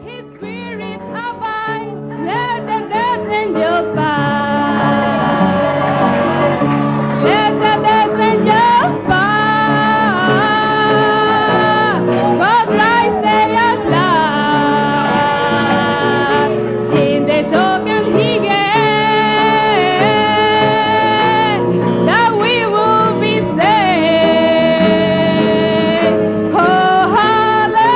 His spirit abide, let the death angels fight. Let the death angels fight. God Christ say us loud. In the token he gave, that we will be saved. Oh, hallelujah,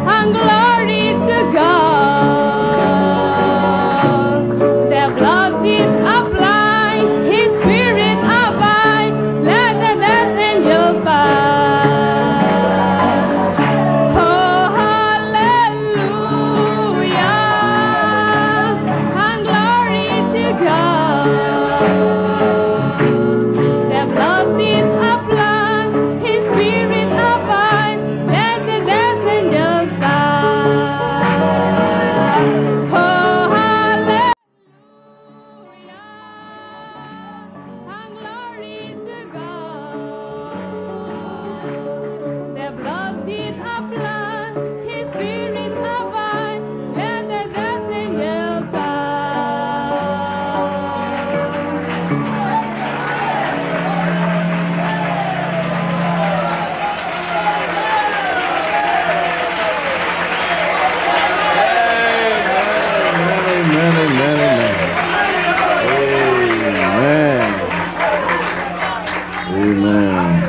and glory to God. The blood did apply, his spirit abide, let the death angels fight. Oh, hallelujah, and glory to God. The blood did apply, his spirit abide, let the death angels fight. Oh, hallelujah, and glory to God. The blood did apply, his spirit abide, let the death angels Amen, amen, amen. Amen.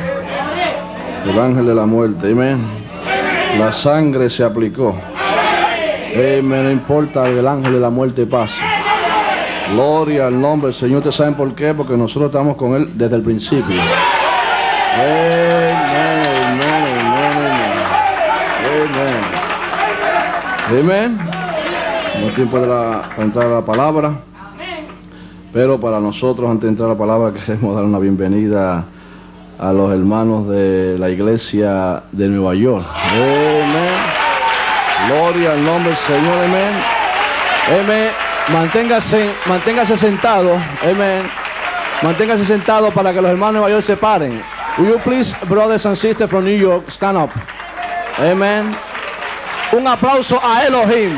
El ángel de la muerte, amén. La sangre se aplicó. Amén. No importa que el ángel de la muerte pase. Gloria al nombre del Señor. ¿Ustedes saben por qué? Porque nosotros estamos con Él desde el principio. Amén, amén, amén, amén. Amén. No es tiempo para entrar a la palabra. Pero para nosotros, antes de entrar a la palabra, queremos dar una bienvenida a los hermanos de la iglesia de Nueva York. Amén. Gloria al nombre del Señor. Amén. Amén. Manténgase sentado. Amén. Manténgase sentado para que los hermanos de Nueva York se paren. Will you please, brothers and sisters from New York, stand up. Amén. Un aplauso a Elohim.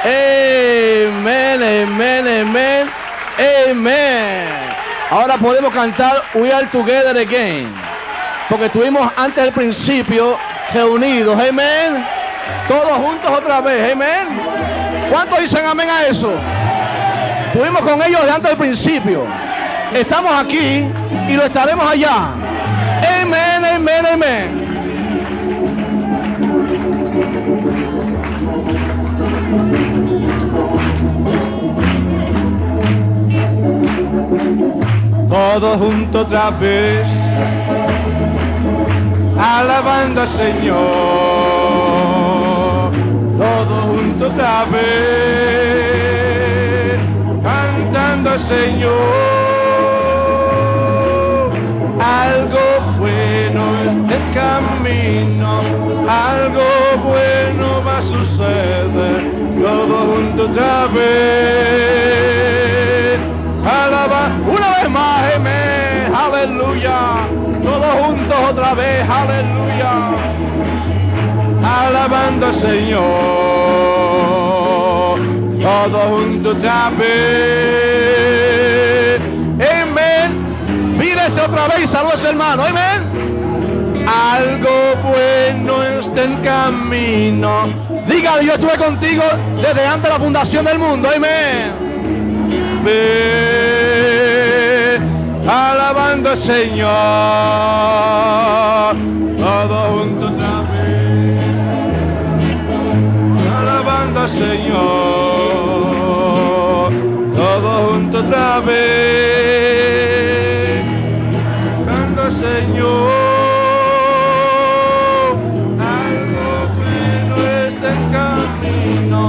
Amén, amén, amén. Amén. Ahora podemos cantar We Are Together Again, porque estuvimos antes del principio reunidos. Amén. Todos juntos otra vez. Amén. ¿Cuántos dicen amén a eso? Estuvimos con ellos de antes del principio. Estamos aquí y lo estaremos allá. Amén, amén, amén. Todos juntos otra vez, alabando al Señor. Todos juntos otra vez, cantando al Señor. Algo bueno es el camino, algo bueno va a suceder. Todos juntos otra vez, alaba una vez más, amén, aleluya. Todos juntos otra vez, aleluya. Alabando al Señor, todos juntos otra vez, amén. Mírese otra vez y saluda a su hermano, amén. Algo bueno está en camino. Dígale, yo estuve contigo desde antes de la fundación del mundo, amén. Ve, alabando al Señor, todos juntos otra vez, alabando al Señor, todos juntos otra vez, cantando al Señor. Algo bueno está en camino.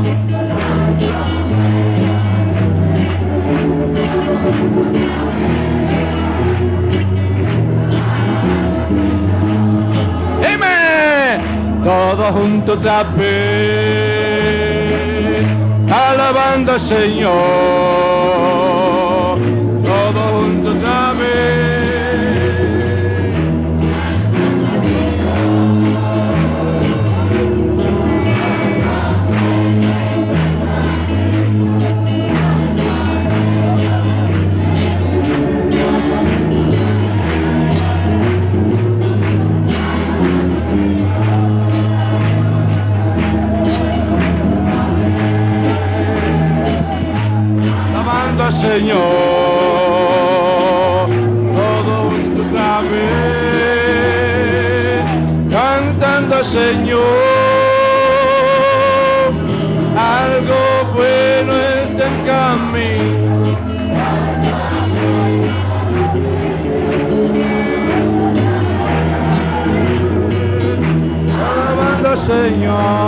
Amén. Todos juntos otra vez, alabando al Señor. Todos juntos otra vez. Señor, todo otra vez, cantando al Señor, algo bueno está en camino. Alabando al Señor.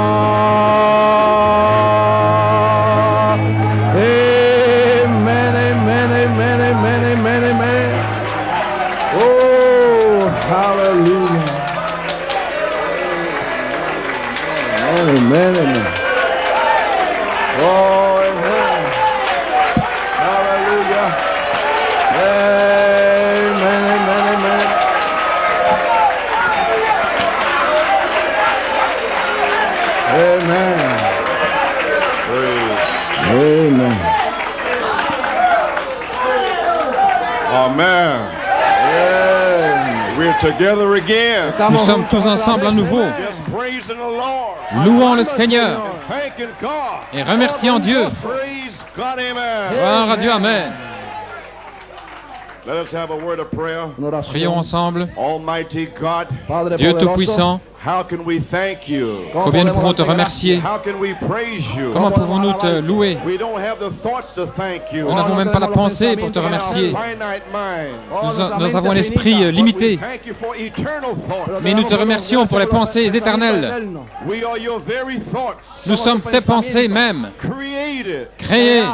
Amen, amen. Oh, amen. Hallelujah. Amen, amen, amen. Amen. Amen. Amen. We're together again. Nous sommes tous ensemble à nouveau, Just praising the Lord. louant le Seigneur Thanking God. et remerciant Dieu. Praise God, amen. Gloire à Dieu, Amen. Let us have a word of prayer. Prions ensemble. Almighty God, Dieu Tout-Puissant, how can we thank you? combien nous pouvons te remercier? How can we praise you? Comment pouvons-nous te louer? We don't have the thoughts to thank you. Nous n'avons même pas la pensée pour te remercier. Finite mind. Nous avons un esprit limité, Thank you for eternal thoughts. mais nous te remercions pour les pensées éternelles. We are your very thoughts. Nous sommes tes pensées même, Created créées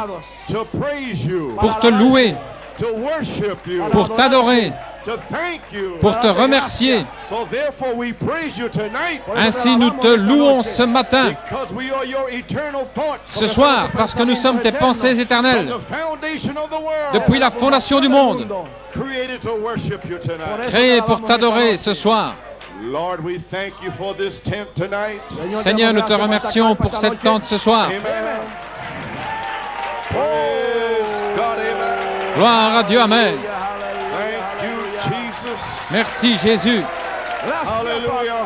to praise you, pour te louer, to worship you, pour t'adorer, to thank you. pour te remercier. So therefore we praise you tonight. Ainsi nous te louons ce matin, Because we are your eternal thoughts. ce soir, parce que nous sommes tes pensées From éternelles, the foundation of the world. depuis la fondation du monde, Created to worship you tonight. créées pour t'adorer ce soir. Lord, we thank you for this tent tonight. Seigneur, nous te remercions pour cette tente ce soir. Amen. Praise God, amen. Gloire à Dieu, Amen. Thank you, Jesus. Merci Jésus. Hallelujah.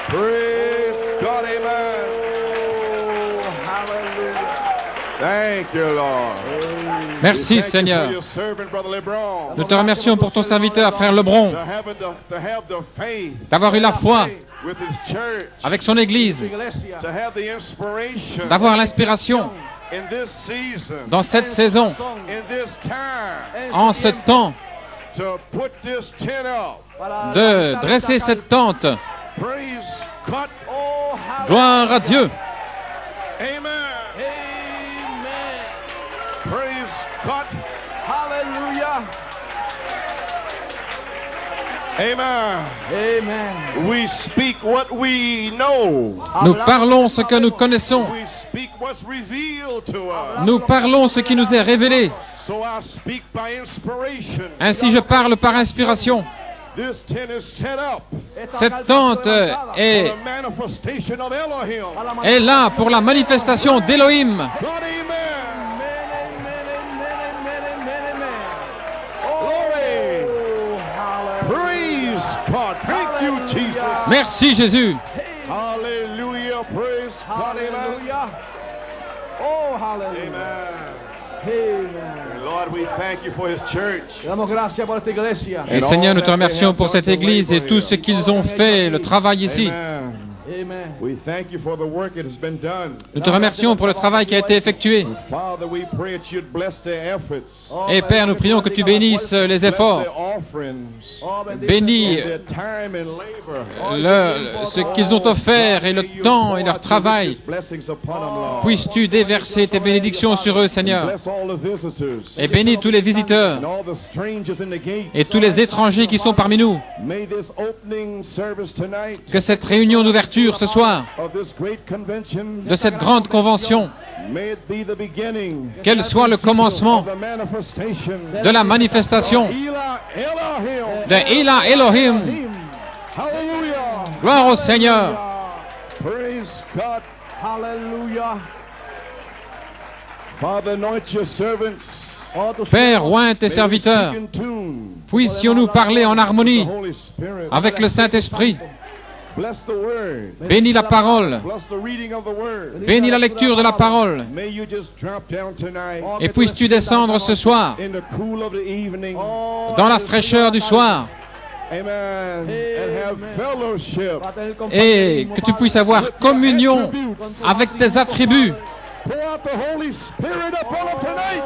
Praise God, amen. Thank you, Lord. Merci Seigneur. Nous te remercions pour ton serviteur, frère Lebron, d'avoir eu la foi avec son Église, d'avoir l'inspiration dans cette saison, en ce temps, de dresser cette tente. Gloire à Dieu. Amen. Praise God. Hallelujah. Amen. Amen. We speak what we know. Nous parlons ce que nous connaissons. We speak what's revealed to us. Nous parlons ce qui nous est révélé. So I speak by inspiration. Ainsi je parle par inspiration. This tent is set up Cette tente est for the manifestation of Elohim. là pour la manifestation d'Élohim. God, amen. Glory. Praise God. Thank you, Jesus. Merci Jésus. Hallelujah. Praise God. Amen. Oh, hallelujah. Amen. Amen. Lord, we thank you for His church. Te damos gracias por esta iglesia. Et Seigneur, nous te remercions pour cette Église et tout ce qu'ils ont fait, le travail ici. Amen. Amen. We thank you for the work that has been done. Nous te remercions pour le travail qui a été effectué. Father, we pray that you'd bless their efforts. Et Père, nous prions que tu bénisses les efforts. Bless their offerings, Bénis their time and labor. ce qu'ils ont offert et le temps et leur travail. Blessings upon them, Lord. Puisses-tu déverser tes bénédictions sur eux, Seigneur. Bless all the visitors Et bénis tous les visiteurs and all the strangers in the gate. et tous les étrangers qui sont parmi nous. May this opening service tonight Que cette réunion d'ouverture ce soir, of this great convention, de cette grande convention, may it be the beginning qu'elle soit le commencement of the manifestation de la manifestation Elohim. de Ila Elohim. Hallelujah. Gloire au Seigneur. Praise God. Hallelujah. Father, anoint your servants. Oh, tus Père, oins tes May they serviteurs. speak in tune Puissions-nous parler en with the harmonie Holy Spirit. avec le Saint-Esprit Bless the word. Bénis la parole. Bless the reading of the word. Bénis la lecture de la parole. May you just drop down tonight Et puisses-tu descendre ce soir in the cool of the evening. dans la fraîcheur du soir Amen. And have fellowship. et que tu puisses avoir communion avec tes attributs. Pour out the Holy Spirit upon them tonight.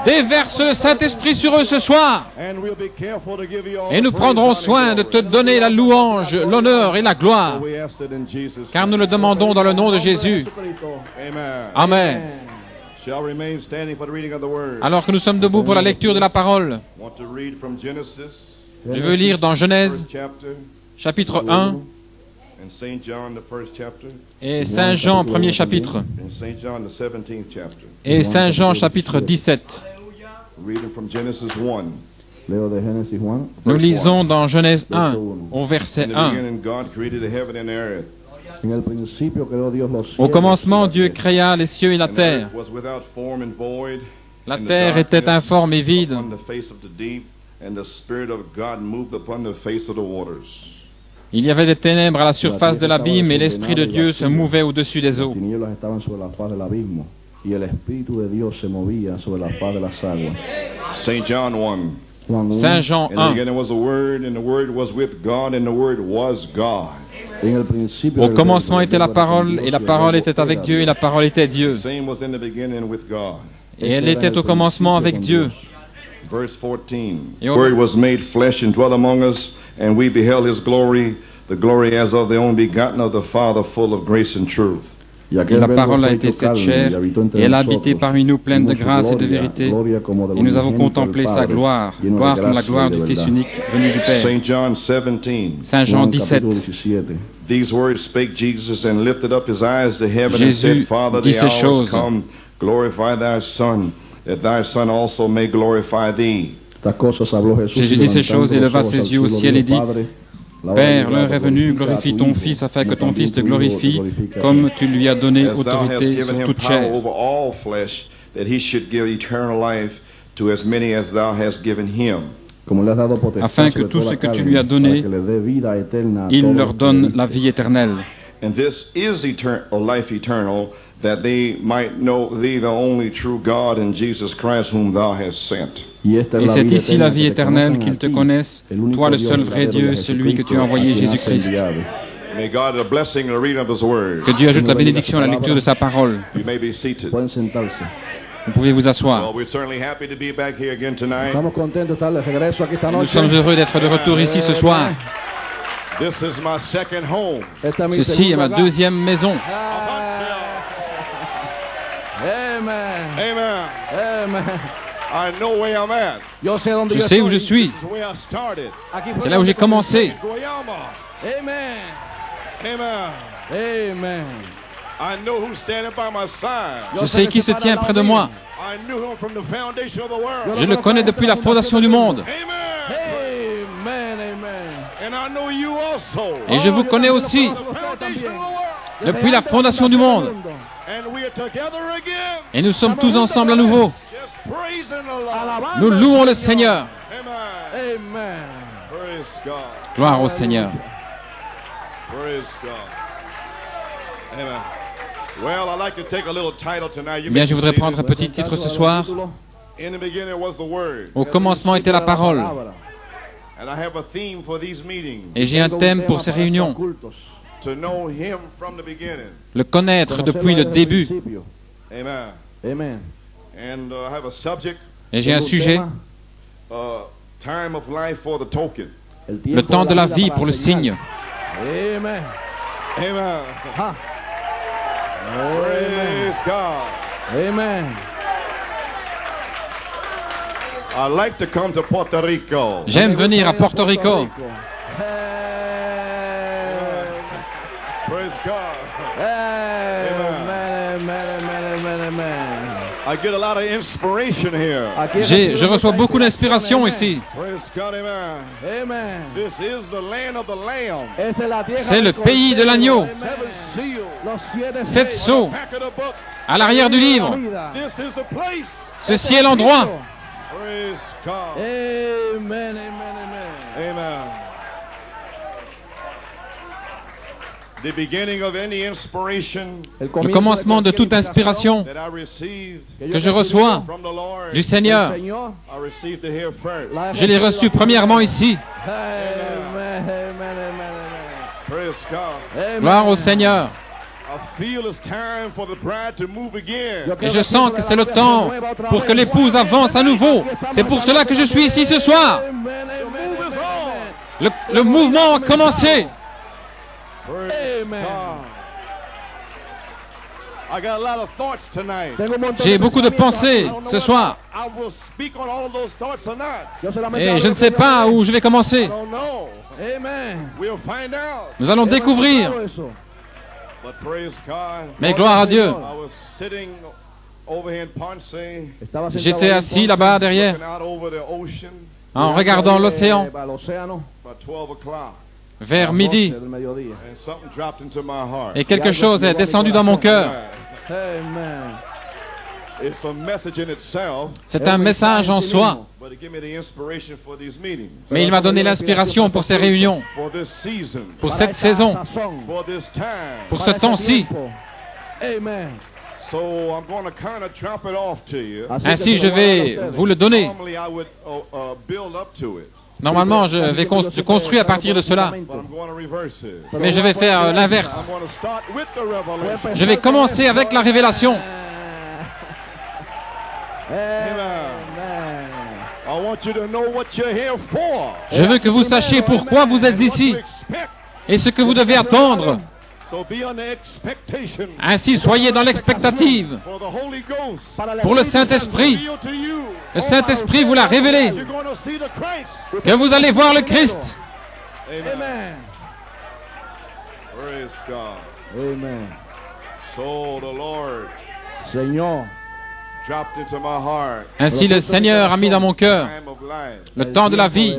Déverse le Saint-Esprit sur eux ce soir. And we'll be careful to give you all Et nous the prendrons praise, soin honor, de and te glory. donner la louange, l'honneur et la gloire. We ask it in Jesus' Car nous name. le demandons dans le nom de Jésus. Amen. Amen. Shall remain standing for the reading of the word. Alors que nous sommes debout pour la lecture de la parole, Want to read from Genesis, je veux lire dans Genèse, first chapter, chapitre 1, and St. John, the first chapter, et Saint Jean, premier chapitre, and St. John, the 17th chapter. et Saint Jean, chapitre 17. Reading from Genesis 1. Leo de Génesis 1. Nous lisons dans Genèse 1, au verset In the 1. beginning, God created the heaven and the earth. En el principio creó Dios los cielos. Au commencement, Dieu créa les cieux et la And the terre. earth was without form and void. La and the terre était darkness informe et vide, upon the face of the deep, and the Spirit of God moved upon the face of the waters. il y avait des ténèbres à la surface de l'abîme et l'Esprit de Dieu se mouvait au-dessus des Las eaux. tinieblas estaban sobre la faz del abismo, y el Espíritu de Dios se movía sobre la faz de las aguas. St. John 1. Juan 1. Saint Jean In the 1. beginning was the Word, and the Word was with God, and the Word was God. En el principio Au del commencement verbo, était la el verbo era con parole, Dios, et la y el parole verbo était avec era Dieu, et la parole était The Dieu. same was in the beginning with God. Et elle était au commencement avec Dieu. Verse 14. Et The au- Word was made flesh and dwelt among us, and we beheld His glory, the glory as of the only begotten of the Father, full of grace and truth. Y Et aquel la verbo parole a fue été hecho faite carne, chair, y habitó entre et elle a nosotros. habité parmi nous pleine de Vimos su grâce et de gloria, vérité. gloria como del Et nous avons unigénito contemplé del sa Padre, gloire, lleno de gloire comme la gracia y gloire de du Fils verdad. unique venu du Père. St. John 17. Saint Jean Juan 17. capítulo 17. These words spake Jesus and lifted up his eyes to heaven and Jésus said, Father, dit the ces hour is choses. come, glorify thy Son, that thy Son also may glorify thee. Estas cosas habló Jesús, Jésus y dit ces levantando choses et los leva ojos ses al yeux au cielo, ciel et dijo, dit, Padre, la hora Père, ha l'heure llegado, est venue, glorifica a glorifie tu ton Hijo, Fils afin que como ton Fils te también tu Hijo glorifie, glorifica a comme ti. tu lui as donné As thou hast autorité given sur him toute power chair, over all flesh, that he should give eternal life to as many as thou hast given him. Como le has dado potestad afin que sobre tout toda ce que tu carne, lui as donné, para que le dé vida eterna a il todos leur los que donne le la diste. vie éternelle. And this is life eternal, that they might know thee, the only true God, and Jesus Christ, whom thou hast sent. Y esta es Et la c'est vida ici la eterna, vie que te éternelle, conozcan qu'ils a te ti, connaissent, el único toi le Dios seul vrai verdadero, y a Dieu, celui que tu as Jesucristo, envoyé, a quien has Jésus-Christ. enviado. May God add a blessing in the reading of his word. Que Dieu ajoute la bénédiction à la lecture de sa parole. You may be seated. Pueden sentarse. Vous pouvez vous asseoir. Well, we're certainly happy to be back here again tonight. Estamos contentos de estar de regreso aquí esta Nous noche. sommes heureux d'être de retour ici ce soir. This is my second home. Esta es mi Ceci est ma segundo hogar. deuxième maison. Amen. Amen. Amen. I know where I'm at. Yo sé dónde Je yo sais où estoy. je suis. This is where I started. Aquí fue C'est là où donde j'ai commencé. Guayama. Amen. Amen. Amen. I know who's standing by my side. Je sais qui se tient près de moi. I knew him from the foundation of the world. Je le connais depuis la fondation du monde. Amen. Amen. Amen. And I know you also. Et je vous connais aussi From the foundation of the world. depuis la fondation du monde. And we are together again. Et nous sommes tous ensemble à nouveau. Just praising the Lord. Nous louons le Seigneur. Amen. Amen. Praise God. Gloire au Seigneur. Praise God. Amen. Well, I'd like to take a little title tonight. You Eh bien, may je voudrais see prendre un petit titre ce soir. In the beginning was the Word. Au commencement était la parole. And I have a theme for these meetings. Et j'ai un thème pour ces réunions. To know Him from the beginning. Le connaître depuis le début. Amen. Amen. And I have a subject, Et j'ai un sujet, time of life for the token. le temps de la vie pour le signe. Amen. Amen. Ha. Praise God. Amen. I like to come to Puerto Rico. J'aime venir à Porto Rico. Praise God. Amen. Amen. Amen. Amen. I get a lot of inspiration here. Je reçois beaucoup d'inspiration ici. Praise God, amen. Amen. This is the land of the Lamb. C'est le pays de l'agneau. Seven seals. 7 sceaux Back of the book. à l'arrière du livre. This is the place. Ceci est l'endroit. Praise God. Amen. Amen. Amen. Amen. the beginning of any inspiration Le commencement de toute inspiration that I received que je reçois from the Lord, du Seigneur, I received it here first. je l'ai reçu premièrement ici. Praise God. Gloire au Seigneur. I feel it's time for the bride to move again. Et je sens que c'est le temps pour que l'épouse avance à nouveau. C'est pour cela que je suis ici ce soir. The move is on. Le mouvement a commencé. Praise God. I got a lot of thoughts tonight. J'ai beaucoup de pensées ce soir. I will speak on all of those thoughts or not. Et je ne sais pas où je vais commencer. I don't know. We'll find out. Nous allons découvrir. But praise God. Mais gloire à Dieu. I was sitting over here in Ponce, J'étais assis là-bas derrière, looking out over the ocean, en regardant l'océan, about 12 o'clock, vers midi. and something dropped into my heart. Et quelque chose est descendu dans mon cœur. It's a message in itself, C'est un message en soi. but it gave me the inspiration for these meetings, Mais il m'a donné l'inspiration pour ces réunions, for this season, pour cette saison, for this time. pour ce temps-ci. So I'm going to kind of drop it off to you. Ainsi, je vais vous le donner. Normally I would build up to it, Normalement, je construis à partir de cela. but I'm going to reverse it. Mais je vais faire l'inverse. I'm going to start with the revelation. Je vais commencer avec la révélation. Amen. I want you to know what you're here for. Je veux que vous sachiez pourquoi vous êtes ici et ce que vous devez attendre. So be on the expectation Ainsi, soyez dans l'expectative for the Holy Ghost. pour le Saint-Esprit. Reveal to you. Le Saint-Esprit vous l'a révélé, You're going to see the Christ. que vous allez voir le Christ. Amen. Praise God. Amen. So the Lord Señor, dropped into my heart. Ainsi, le Seigneur a mis dans mon cœur Time of life. le temps de la vie.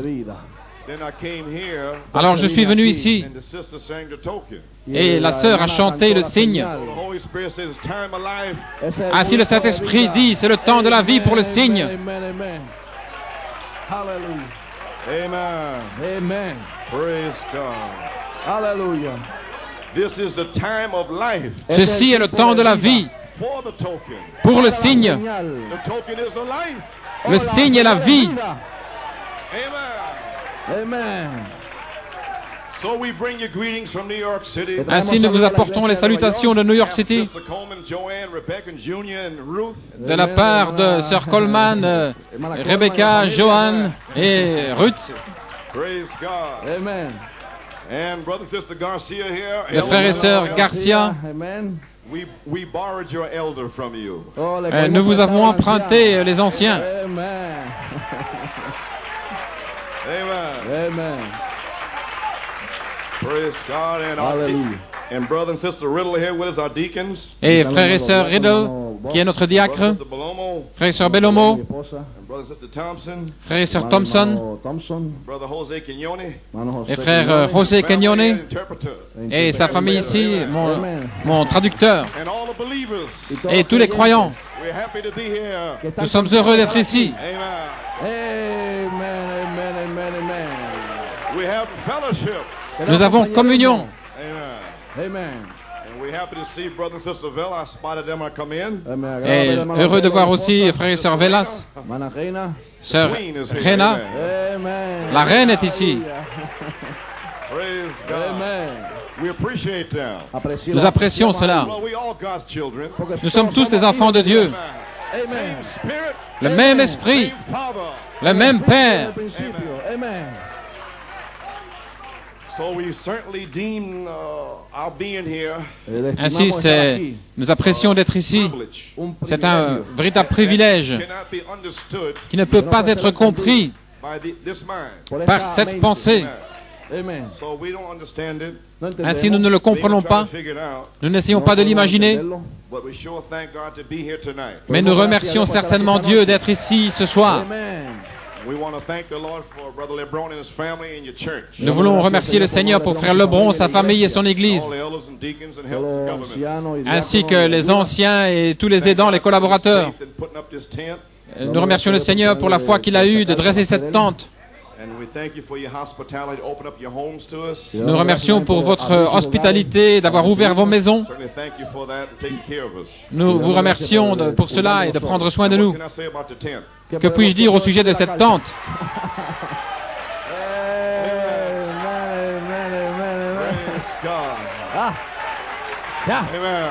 Then I came here, Alors je suis venu ici and the sister sang the token. et la sœur a chanté le signe. So the Holy Spirit says, it's time of life. Ainsi, le Saint-Esprit dit, c'est le temps de la vie pour le signe. Amen. Hallelujah. Amen. Amen. Praise God. Hallelujah. This is the time of life Ceci est le temps de la vie for the token. pour le signe. The token is the life. Le signe est la vie. Amen. Amen. So we bring you greetings from New York City. Ainsi, nous vous apportons les salutations de New York City Sister Coleman, Joanne, Rebecca, Junior, and Ruth. de la part de Sœur Coleman, Rebecca, Joanne et Ruth. Praise God. Amen. And brother and sister Garcia here. Les frères et sœurs Garcia, Amen. We borrowed your elder from you. nous vous avons emprunté les anciens. Amen. Amen. Amen. Praise God. And our Hallelujah. and brother and sister Riddle here with us, our deacons. Et frère et sœur Riddle, qui est notre diacre, Brother and sister Belomo, frère et sœur Bellomo, and brother and sister Thompson, frère et sœur Thompson, brother Jose Quignone, et frère José family Cagnone, interpreter, et sa famille ici, mon traducteur, and all the believers. et tous les croyants. We're happy to be here. Nous sommes heureux d'être ici. Amen. Amen. Amen. Amen. Amen. We have fellowship. Nous avons communion. Amen. Amen. And we're happy to see brother and sister Vela. I spotted them when I come in. Et heureux de voir aussi frère et sœur Velas, Mana Reina. sœur Queen is here. Rena. Amen. Amen. La reine est ici. Praise God. Amen. We appreciate them. Nous apprécions cela. Well, we all God's children. Nous sommes tous des enfants de Dieu. Amen. Same spirit, Le même esprit, same Father. le même Père. Amen. So we certainly deem our being here Ainsi, nous apprécions d'être ici. privilege. C'est un véritable privilège Cannot be understood qui ne peut pas être compris by this mind. par cette pensée. Amen. So we don't understand it. Ainsi, nous ne le comprenons Try pas. to figure it out, Nous n'essayons pas de l'imaginer, but we sure thank God to be here tonight. mais nous remercions certainement Dieu d'être ici ce soir. Amen. We want to thank the Lord for Brother LeBron and his family and your church. Nous voulons remercier le Seigneur pour frère Lebron, sa famille et son église, All the elders and deacons and helpers and government. ainsi que les anciens et tous les aidants, les collaborateurs. Faith in putting up this tent. Nous remercions le Seigneur pour la foi qu'il a eue de dresser cette tente. And we thank you for your hospitality. Open up your homes to us. Nous remercions pour votre hospitalité, d'avoir ouvert vos maisons. Certainly thank you for that and taking care of us. Nous vous remercions pour cela et de prendre soin de nous. What can I say about the tent? Que puis-je dire au sujet de cette tente? Praise God. Amen.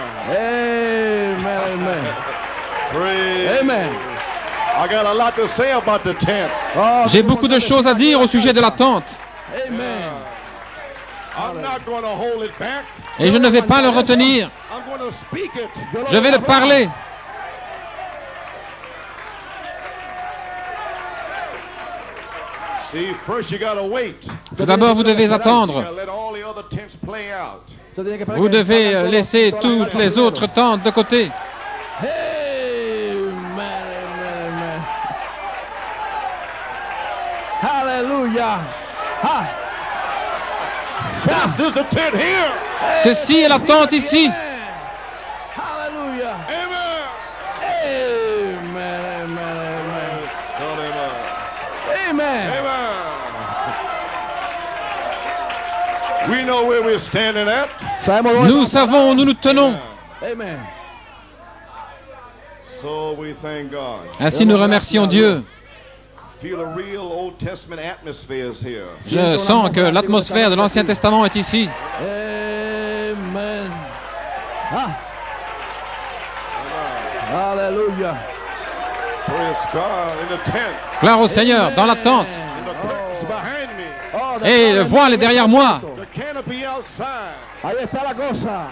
Amen. Praise. Amen. I got a lot to say about the tent. J'ai beaucoup de choses à dire au sujet de la tente. Amen. I'm not going to hold it back. Et je ne vais pas le retenir. I'm going to speak it. Je vais le parler. See, first you got to wait. Tout d'abord, vous devez You attendre. got to let all the other tents play out. Vous devez laisser toutes les autres tentes de côté. Amen. Hallelujah. This is the tent here. Ceci est la tente ici. Hallelujah. Amen. Amen. God, amen. Amen. Amen. We know where we're standing at. Nous savons où nous nous tenons. Amen. So we thank God. Ainsi, nous remercions Dieu. Feel a real Old Testament atmosphere is here. Je sens que l'atmosphère de l'Ancien Testament est ici. Amen. Hallelujah. Praise God in the tent. Gloire au Seigneur, dans la tente. And the curtains behind me. Et le voile est derrière moi. The canopy outside. Ahí está la cosa.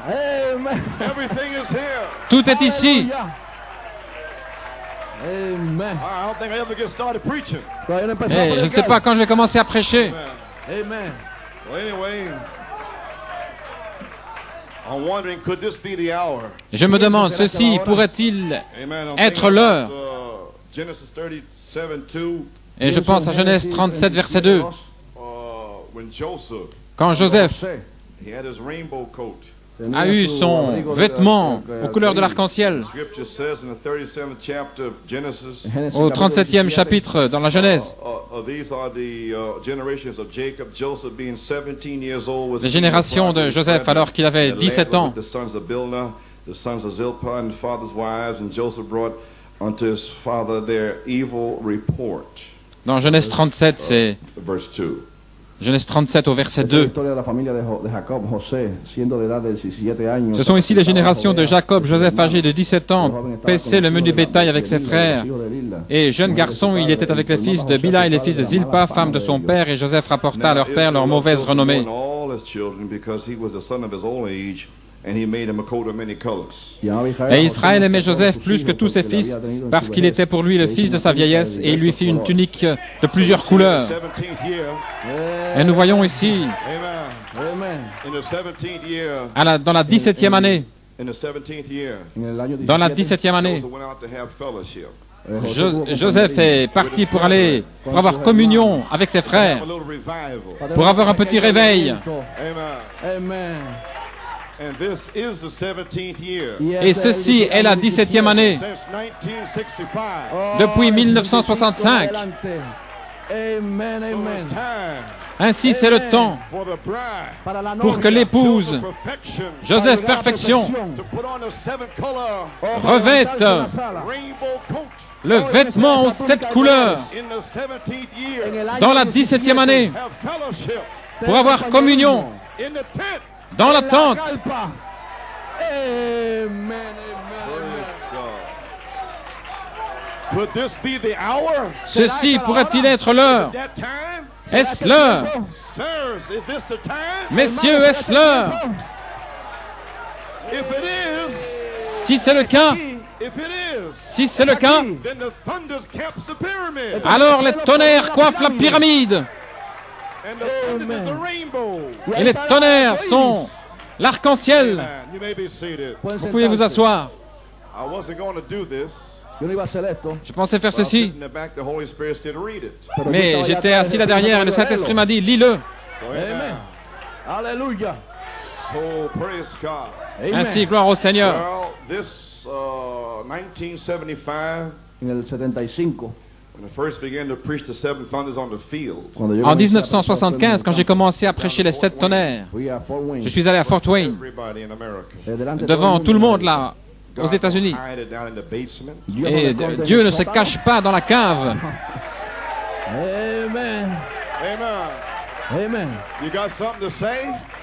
Amen. Everything is here. Tout est ici. Amen. I don't think I ever get started preaching. Todavía no empezamos a Et je ne sais pas quand je vais commencer à prêcher. Amen. Well, anyway, I'm wondering, could this be the hour? Je me demande, ceci pourrait-il Amen. I'm être thinking l'heure? about, Genesis 37:2. Et je pense à Genèse 37, verset 2. When Joseph, Quand Joseph he had his rainbow coat. a eu son vêtement aux couleurs de l'arc-en-ciel, Scripture says in the 37th chapter of Genesis, au 37e chapitre dans la Genèse, these are the generations of Jacob. Joseph being 17 years old was les générations de Joseph alors qu'il avait 17 ans. The sons of Bilhah, the sons of Zilpah, and his father's wives, and Joseph brought unto his father their evil report. Dans Genèse 37, c'est Verse 2. Genèse 37 au verset 2. Ce sont ici les générations de Jacob. Joseph, âgé de 17 ans, paissait le menu bétail avec ses frères. Et jeune garçon, il était avec les fils de Bilha et les fils de Zilpa, femme de son père, et Joseph rapporta à leur père leur mauvaise renommée. Et Israël aimait Joseph plus que tous ses fils, parce qu'il était pour lui le fils de sa vieillesse, et il lui fit une tunique de plusieurs couleurs. Et nous voyons ici, dans la 17e année, Joseph est parti pour avoir communion avec ses frères, pour avoir un petit réveil. Et ceci est la 17e année, depuis 1965. Ainsi c'est le temps pour que l'épouse, Joseph Perfection, revête le vêtement aux 7 couleurs dans la 17e année, pour avoir communion dans la tente. Ceci pourrait-il être l'heure? Est-ce l'heure? Messieurs, est-ce l'heure? Si c'est le cas, alors les tonnerres coiffent la pyramide. Et les tonnerres sont l'arc-en-ciel. Vous pouvez vous asseoir. Je pensais faire ceci, mais j'étais assis là derrière et le Saint-Esprit m'a dit, lis-le. Alléluia. Ainsi, gloire au Seigneur. En En 1975, quand j'ai commencé à prêcher les 7 tonnerres, je suis allé à Fort Wayne, devant tout le monde là, aux États-Unis. Et Dieu ne se cache pas dans la cave. Amen. Amen.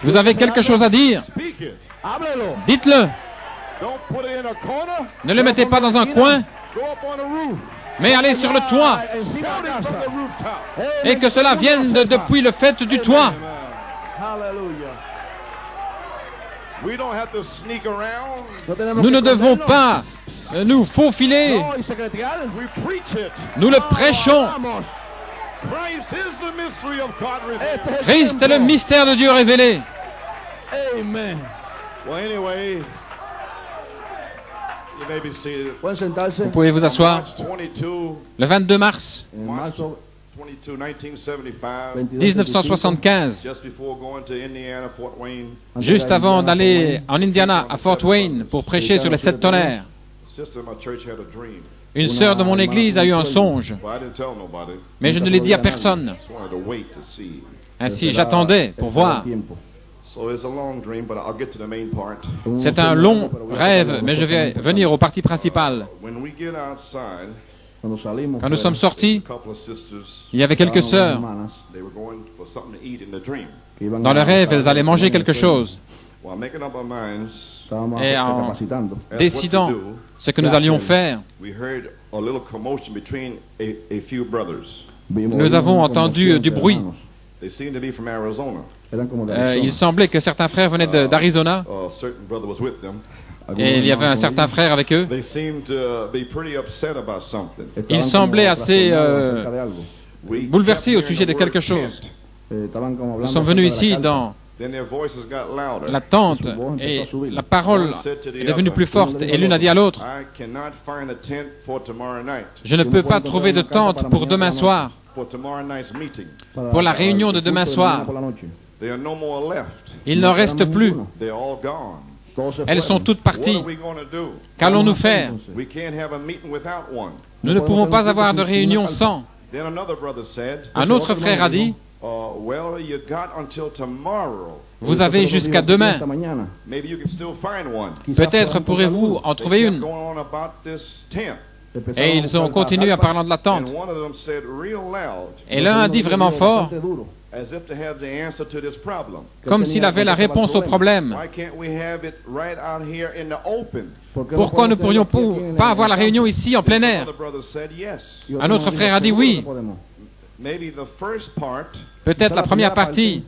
Vous avez quelque chose à dire? Dites-le. Ne le mettez pas dans un coin, mais allez sur le toit. Et que cela vienne depuis le fait du toit. Nous ne devons pas nous faufiler. Nous le prêchons. Christ est le mystère de Dieu révélé. Amen. Vous pouvez vous asseoir. Le 22 mars 1975, juste avant d'aller en Indiana, à Fort Wayne, pour prêcher sur les 7 tonnerres, une sœur de mon église a eu un songe, mais je ne l'ai dit à personne. Ainsi, j'attendais pour voir. C'est un long rêve, mais je vais venir au parti principal. Quand nous sommes sortis, il y avait quelques sœurs. Dans le rêve, elles allaient manger quelque chose. Et en décidant ce que nous allions faire, nous avons entendu du bruit. Il semblait que certains frères venaient d'Arizona. Et il y avait un certain frère avec eux. Ils semblaient assez bouleversés au sujet de quelque chose. Nous sommes venus ici dans la tente et la parole est devenue plus forte. Et l'une a dit à l'autre, je ne peux pas trouver de tente pour demain soir, pour la réunion de demain soir. Il n'en reste plus. Elles sont toutes parties. Qu'allons-nous faire? Nous ne pouvons pas avoir de réunion sans. Un autre frère a dit, vous avez jusqu'à demain. Peut-être pourrez-vous en trouver une. Et ils ont continué en parlant de la tente. Et l'un a dit vraiment fort, comme s'il avait la réponse au problème. Pourquoi ne pourrions pas avoir la réunion ici en plein air? Un autre frère a dit oui. Peut-être la première partie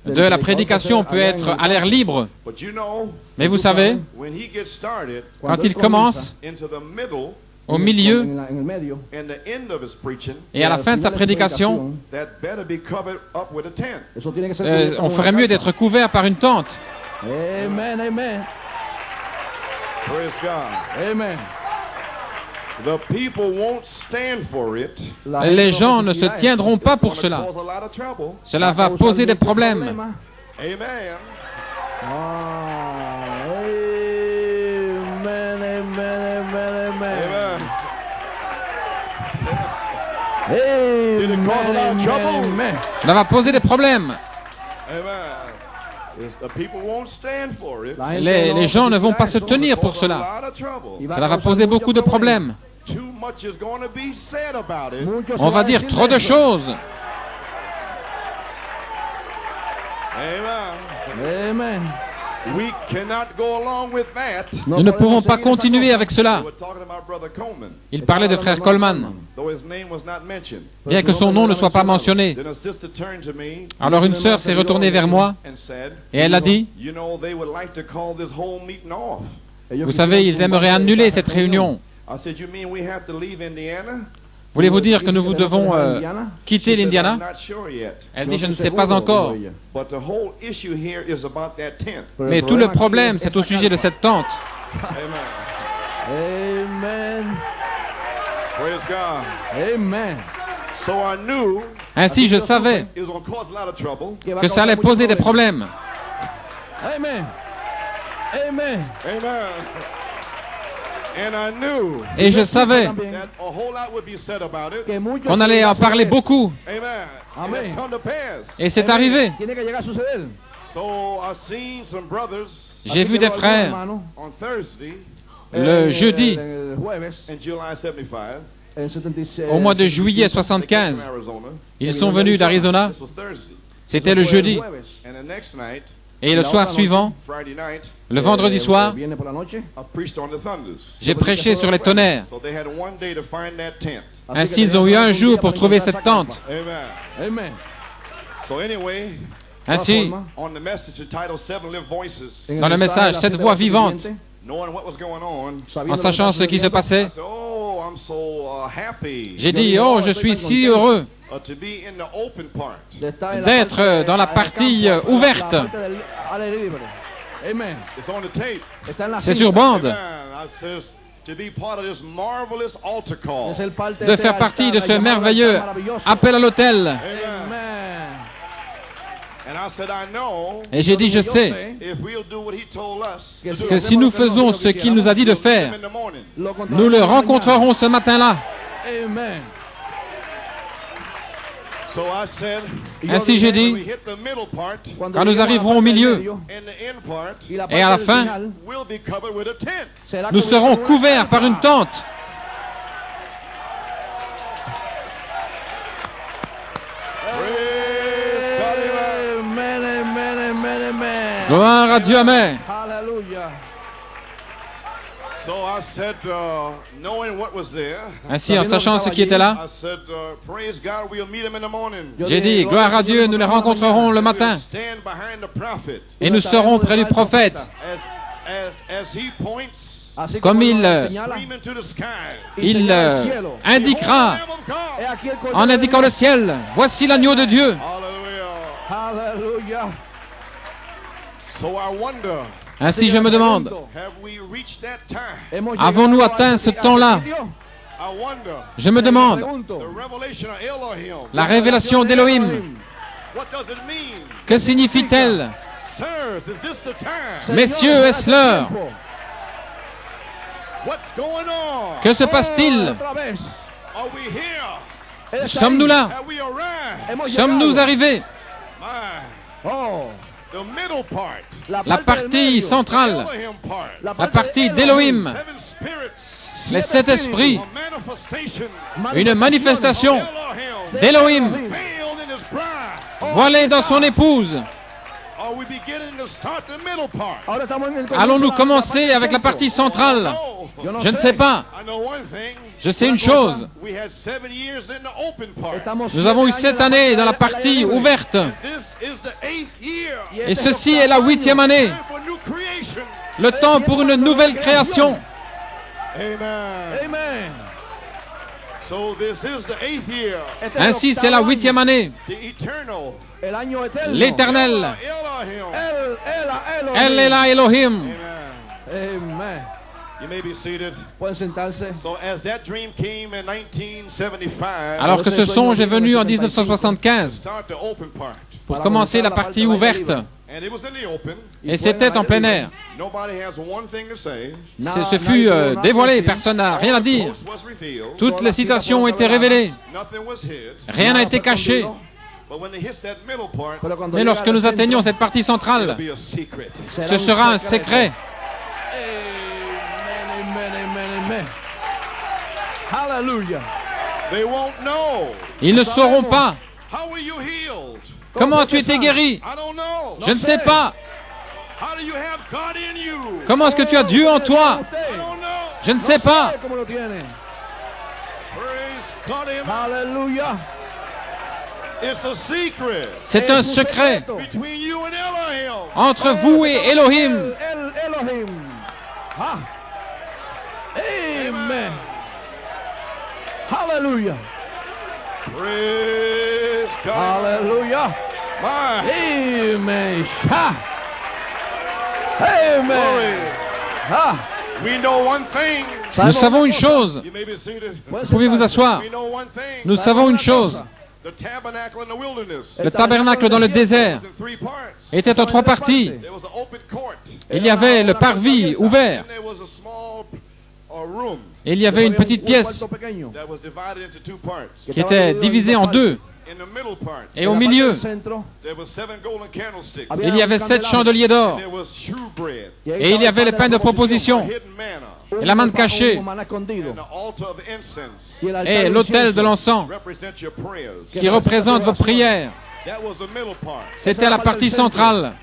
de la prédication peut être à l'air libre. Mais vous savez, quand il commence, au milieu et à la fin de sa prédication, on ferait mieux d'être couvert par une tente. Amen, amen. Praise God. Amen. The people won't stand for it. Les gens ne se tiendront pas pour cela. Cela va poser des problèmes. Amen. Cela va poser des problèmes. Les gens ne vont pas se tenir pour cela. Cela va poser beaucoup de problèmes. On va dire trop de choses. Amen. Nous ne pouvons pas continuer avec cela. Il parlait de frère Coleman, bien que son nom ne soit pas mentionné. Alors une sœur s'est retournée vers moi et elle a dit, vous savez, ils aimeraient annuler cette réunion. Voulez-vous dire que nous devons quitter l'Indiana? Elle dit, je ne sais pas encore. Mais tout le problème, c'est au sujet de cette tente. Amen. Amen. Ainsi, je savais que ça allait poser des problèmes. Amen. Amen. Et je savais qu'on allait en parler beaucoup. Et c'est arrivé. J'ai vu des frères le jeudi, au mois de juillet 75. Ils sont venus d'Arizona. C'était le jeudi. Et le soir suivant, le vendredi soir, j'ai prêché sur les tonnerres. Ainsi, ils ont eu un jour pour trouver cette tente. Ainsi, dans le message, 7 voix vivantes, en sachant ce qui se passait, j'ai dit, oh, je suis si heureux d'être dans la partie ouverte. C'est sur bande. De faire partie de ce merveilleux appel à l'autel. Et j'ai dit, je sais que si nous faisons ce qu'il nous a dit de faire, nous le rencontrerons ce matin-là. Ainsi j'ai dit, quand nous arriverons au milieu et à la fin, nous serons couverts par une tente. Gloire à Dieu, amen. Ainsi, en sachant ce qui était là, j'ai dit, gloire à Dieu, nous les rencontrerons le matin. Et nous serons près du prophète. Comme il indiquera, en indiquant le ciel, voici l'agneau de Dieu. Ainsi, je me demande, avons-nous atteint ce temps-là? Je me demande, la révélation d'Élohim, que signifie-t-elle? Messieurs, est-ce l'heure? Que se passe-t-il? Sommes-nous là? Sommes-nous arrivés? La partie centrale, la partie d'Élohim, les 7 esprits, une manifestation d'Élohim voilée dans son épouse. Allons-nous commencer avec la partie centrale? Je ne sais pas. Je sais une chose. Nous avons eu 7 années dans la partie ouverte. Et ceci est la 8e année. Le temps pour une nouvelle création. Ainsi, c'est la 8e année. L'Éternel. El Elah Elohim. Alors que ce songe est venu en 1975 pour commencer la partie ouverte. Et c'était en plein air. Ce fut dévoilé, personne n'a rien à dire. Toutes les citations ont été révélées. Rien n'a été caché. Mais lorsque nous atteignons cette partie centrale, ce sera un secret. Ils ne sauront pas. Comment as-tu été guéri? Je ne sais pas. Comment est-ce que tu as Dieu en toi? Je ne sais pas. C'est un secret entre vous et Elohim. Amen. Hallelujah. Praise God. Hallelujah. Amen. Amen. We know one thing. Nous savons une chose. Vous pouvez vous asseoir. Nous savons une chose. Le tabernacle dans le désert était en 3 parties. Il y avait le parvis ouvert. Et il y avait une petite pièce qui était divisée en deux. Et au milieu, il y avait 7 chandeliers d'or. Et il y avait les pains de proposition. Et la manne cachée. Et l'autel de l'encens qui représente vos prières. C'était la partie centrale.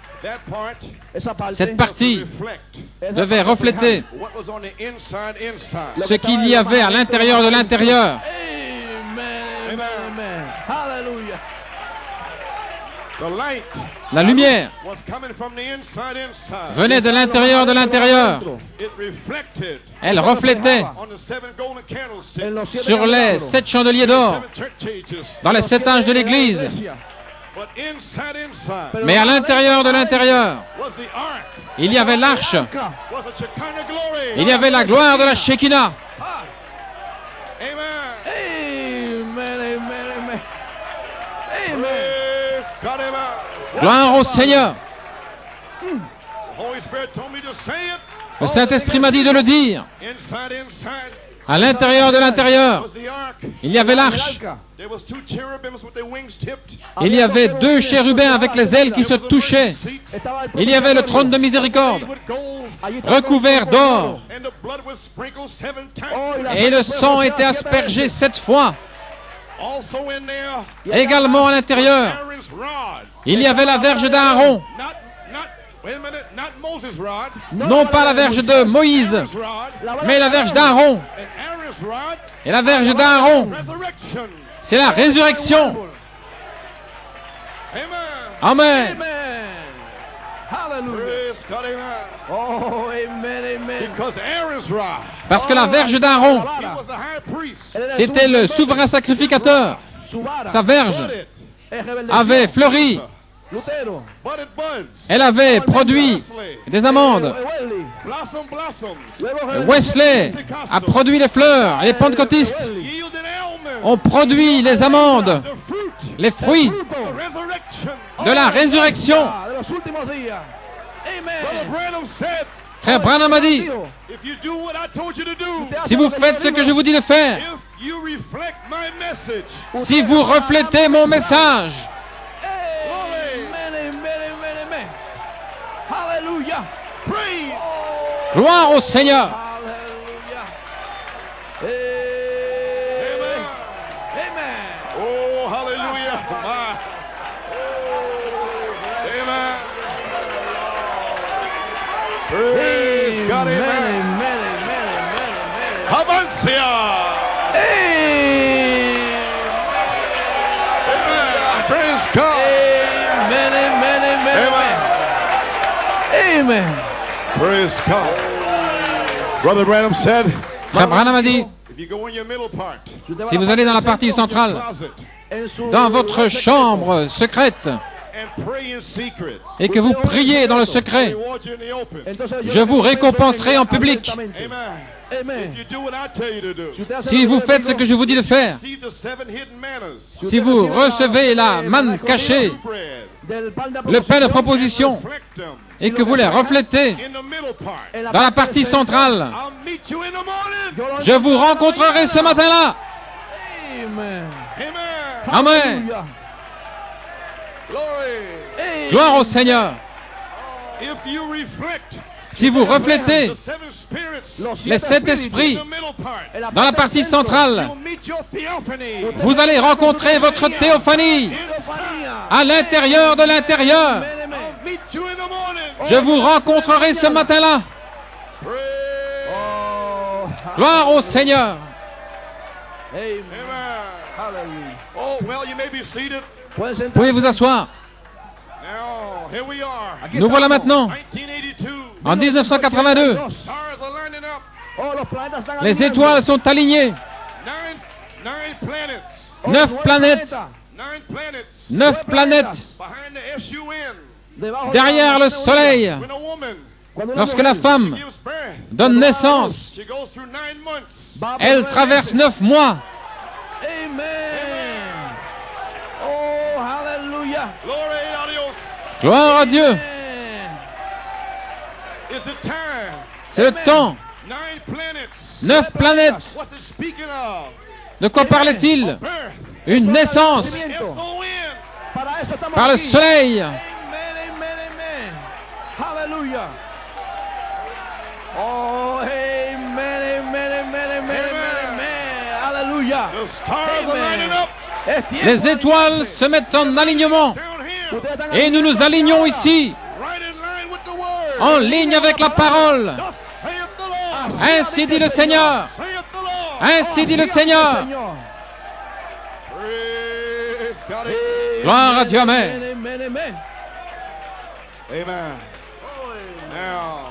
Cette partie devait refléter ce qu'il y avait à l'intérieur de l'intérieur. La lumière venait de l'intérieur de l'intérieur. Elle reflétait sur les 7 chandeliers d'or dans les 7 âges de l'Église. Mais à l'intérieur de l'intérieur, il y avait l'arche. Il y avait la gloire de la Shekinah. Gloire au Seigneur. Le Saint-Esprit m'a dit de le dire. À l'intérieur de l'intérieur, il y avait l'arche. Il y avait 2 chérubins avec les ailes qui se touchaient. Il y avait le trône de miséricorde, recouvert d'or. Et le sang était aspergé 7 fois. Également à l'intérieur, il y avait la verge d'Aaron. Non pas la verge de Moïse, mais la verge d'Aaron. Et la verge d'Aaron, c'est la résurrection. Amen. Parce que la verge d'Aaron, c'était le souverain sacrificateur. Sa verge avait fleuri. Elle avait produit des amandes. Wesley a produit les fleurs. Les pentecôtistes ont produit les amandes, les fruits de la résurrection. Frère Branham a dit, si vous faites ce que je vous dis de faire, si vous reflétez mon message, gloire au Seigneur. Oh, hallelujah. Amen. Praise God. Amen. Avancia. Amen. Praise God. Amen. Praise God. Brother Branham said, Frère Branham a dit, si vous allez dans la partie centrale, dans votre chambre secrète, et que vous priez dans le secret, je vous récompenserai en public. Si vous faites ce que je vous dis de faire, si vous recevez la manne cachée, le pain de proposition, et que vous les reflétez dans la partie centrale, je vous rencontrerai ce matin-là. Amen. Gloire au Seigneur. Si vous reflétez les 7 esprits dans la partie centrale, vous allez rencontrer votre théophanie à l'intérieur de l'intérieur. Je vous rencontrerai ce matin-là. Gloire au Seigneur. Vous pouvez vous asseoir. Nous voilà maintenant en 1982. Les étoiles sont alignées. 9 planètes. 9 planètes. Derrière le soleil. Lorsque la femme donne naissance, elle traverse 9 mois. Gloire à Dieu. C'est le temps 9 planètes. De quoi parlait-il? Une naissance par le soleil. Alléluia. Oh, amen, amen, amen, amen, amen. Alléluia. Les étoiles se mettent en alignement. Et nous nous alignons ici, en ligne avec la parole. Ainsi dit le Seigneur. Ainsi dit le Seigneur. Gloire à Dieu, amen. Amen. Now,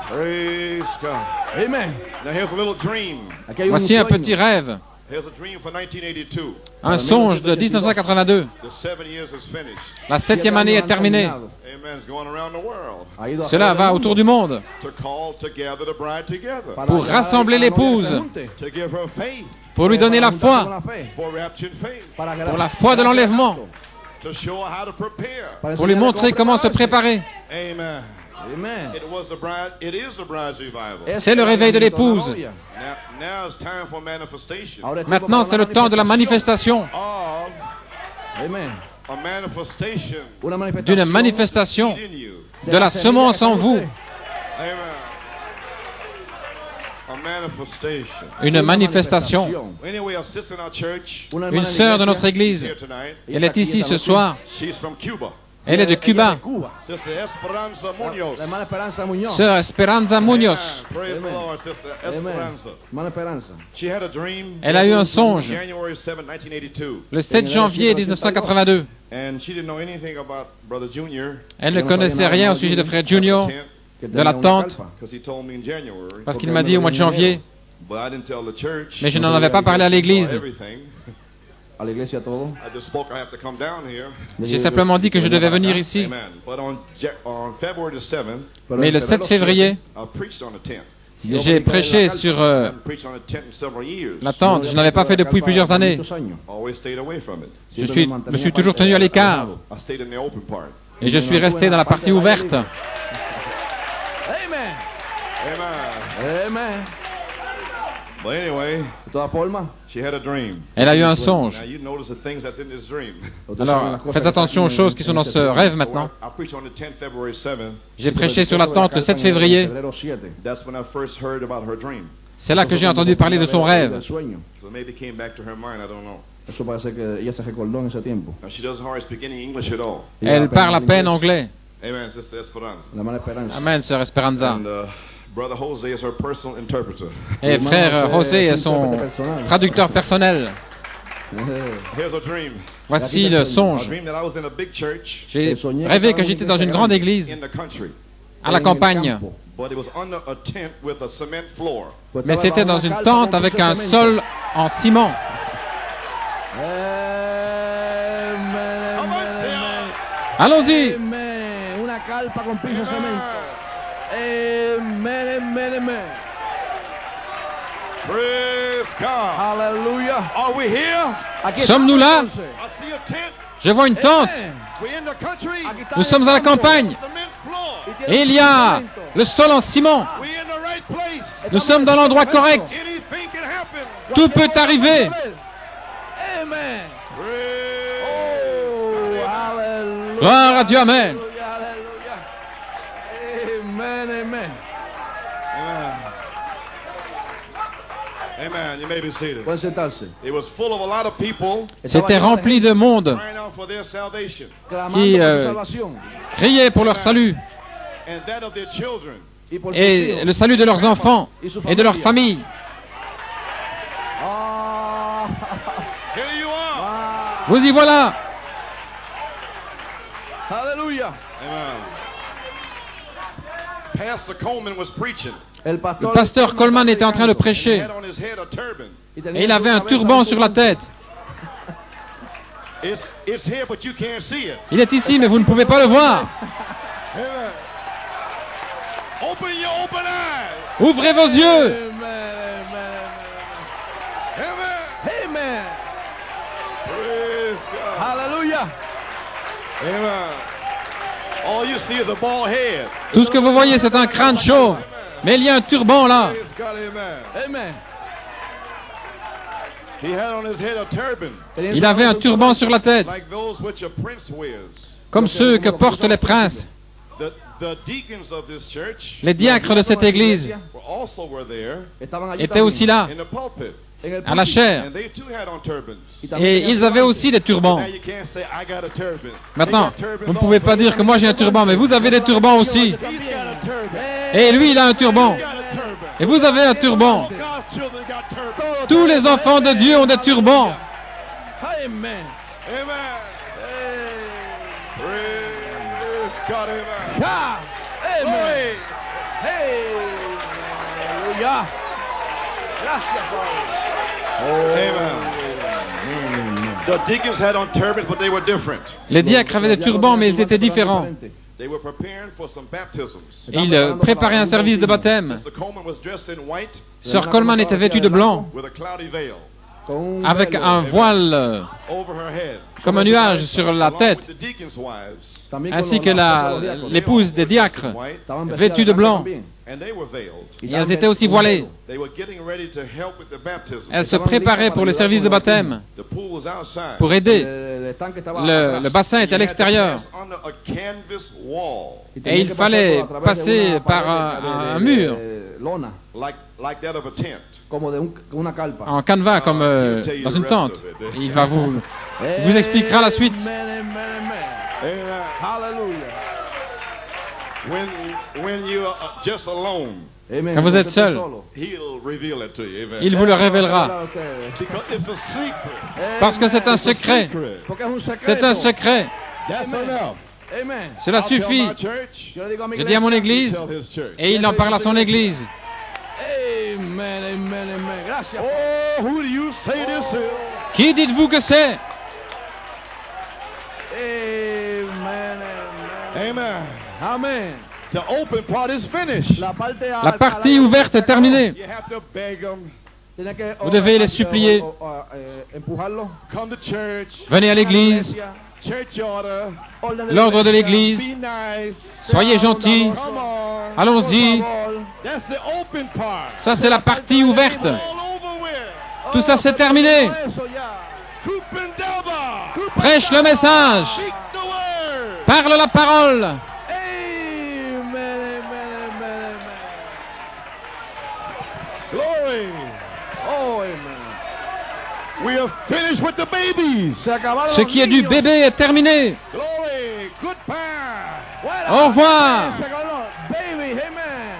praise God. Amen. Now here's a little dream. Voici un petit rêve. Here's a dream for 1982. Un songe de 1982. The 7 years is finished. La 7e année est terminée. Amen. It's going around the world. Cela va autour du monde To call together the bride together. pour rassembler l'épouse, To give her faith. pour lui donner la foi, For raptured faith. pour la foi de l'enlèvement, To show her how to prepare. pour lui montrer comment se préparer. Amen. Amen. It was the bride. It is the bride's revival. C'est le réveil de l'épouse. Now it's time for manifestation. Maintenant, c'est le temps de la manifestation. Of Amen. a manifestation D'une manifestation in you. de la semence en vous. Amen. A manifestation. Une manifestation. Anyway, a sister in our church Une sœur de notre église, here tonight. elle est ici ce soir. She's from Cuba. Elle est de Cuba. Sister Esperanza Munoz. Hermana Esperanza Muñoz. Sœur Esperanza Munoz. Praise the Lord, Sister Esperanza. Hermana Esperanza. She had a dream. Elle a eu un songe January 7, 1982. le 7 janvier 1982. And she didn't know anything about Brother Junior. Elle ne connaissait rien au sujet de Frère Junior, de la tente, Because he told me in January. parce qu'il m'a dit au mois de janvier, But I didn't tell the church. mais je n'en avais pas parlé à l'église. Everything. A la iglesia todo. I just spoke. I have to come down here. J'ai simplement dit que je devais venir ici. Amen. But on February the 7th, Mais le 7 février, I preached on the tent. j'ai prêché sur I haven't preached on the tent in several years. la tente. Je n'avais pas fait depuis plusieurs années. Always stayed away from it. Je me suis toujours tenu à l'écart. I stayed in the open part. Et je suis resté dans la partie ouverte. Amen. Amen. Amen. But anyway, De todas formas, she had a dream. Elle a eu un songe. Now you notice the things that's in this dream. Alors, faites attention aux choses qui sont dans ce rêve maintenant. I preached on the tent February 7th. J'ai prêché sur la tente le 7 février. That's when I first heard about her dream. C'est là que j'ai entendu parler de son rêve. So maybe it came back to her mind. I don't know. Eso parece que ella se recordó en ese tiempo. Now she doesn't hardly speak any English at all. Elle parle à peine anglais. Amen, Sister Esperanza. La hermana Esperanza. Amen, sœur Esperanza. And Brother Jose is her personal interpreter. Et frère José est son traducteur personnel. Here's a dream. Voici le A songe. dream that I was in a big church J'ai rêvé que j'étais dans une grande église in the country, à la campagne. but it was under a tent with a cement floor. Mais c'était dans une tente avec un sol en ciment. Allons-y. Amen. Una carpa con piso de cemento. Amen, amen, amen. Praise God. Aleluya. Are we here? Aquí Sommes-nous là? estamos, entonces. I see a tent. Je vois une tente. Amen. We're in the country. Aquí está Nous el sommes à la campo. campagne. Cement floor. Y tiene Et il y piso de a cemento. le sol en ciment. We're in the right place. Nous sommes dans l'endroit correct. Anything can happen. Tout peut arriver. Amen. Praise Oh, aleluya. Gloire à Dieu, amen. Aleluya, aleluya. Amen, amen. Amen. Amen. You may be seated. Pueden sentarse. It was full of a lot of people C'était rempli de monde crying out for their salvation Clamando qui, por su salvación criait pour leur salut and that of their children. y por sus et hijos. le salut de leurs enfants et de leur famille. Ah, Here you are. ah, Vous y voilà. aleluya. Amen. Pastor Coleman was preaching. El Le pasteur Coleman était en train de He prêcher had on his head a turban. et il avait un turban sur la tête. It's here, but you can't see it. Il est ici, mais vous ne pouvez pas le voir. Amen. Open your open eyes. Ouvrez vos yeux. Amen, amen, Amen. amen. Praise God. Aleluya. Amen. All you see is a bald head. Tout ce que vous voyez, c'est un crâne chauve. Mais il y a un turban là. Praise God, amen. Amen. He had on his head a turban, Il avait un turban sur la tête, like those which a prince wears. comme ceux que portent les princes. The deacons of this church Les diacres de cette église were there étaient aussi là, in the pulpit, à la chaire. and they too had on turbans. Et ils avaient aussi des turbans. Now you can't say I got a turban. Maintenant, vous ne pouvez pas dire que moi j'ai un turban, mais vous avez des turbans aussi. He's got a turban. Et lui, il a un turban. He's got a turban. Et vous avez un turban. God's children got turbans. Tous les enfants de Dieu ont des turbans. Amen. Amen. Praise God, amen. Ah, amen. Glory. Hey. Aleluya. Gracias, Padre. Amen. The deacons had on turbans, but they were different. Les diacres avaient des turbans, mais ils étaient différents. They were preparing for some baptisms. Ils préparaient un service de baptême. Sister Coleman was dressed in white Sœur Coleman était vêtue de blanc, with a cloudy veil avec un voile over her head. comme un nuage sur la Along with tête, the deacons' wives, ainsi que l'épouse des diacres, white, vêtue de blanc. and they were veiled. Et elles étaient aussi voilées. They were getting ready to help with the baptism. Elles se préparaient pour le service de baptême, The pool was outside. pour aider. Le bassin était à l'extérieur. Under a canvas wall, Et il fallait passer par un mur, like that of a tent. en canevas, comme dans une tente. Et il va vous expliquera la suite. Amen, amen, amen. Amen. Hallelujah. When you are just alone, Amen. Quand vous êtes seul, he'll reveal it to you. Amen. il vous le révélera. Because it's a secret. Parce que c'est un secret. C'est un secret. That's enough. Amen. Cela I'll tell suffit. my church, Yo le digo a mi Je dis à mon église, tell his church. et il en parle à son église. Amen, amen, amen. Gracias. Oh, who do you say this is? Qui dites-vous que c'est? Amen, amen. Amen. Amen. The open part is finished. La parte La partie ouverte est terminée. You have to beg them. Vous devez les supplier. Empujarlo. Come to church. Venez à l'église. Church order. L'ordre de l'église. Be nice. Soyez gentils. Come on. Allons-y. That's the open part. Ça, c'est la partie ouverte. All over with. Tout ça, c'est terminé. Kupendaba. Prêche le message. Speak the word. Parle la parole. Amen, amen, amen, amen. Glory. Oh, amen. We are finished with the babies. Se acabaron Ce los qui est du niños. bébé est terminé. Glory. Goodbye. Voilà. Au revoir. Se acabaron los babies. Amen.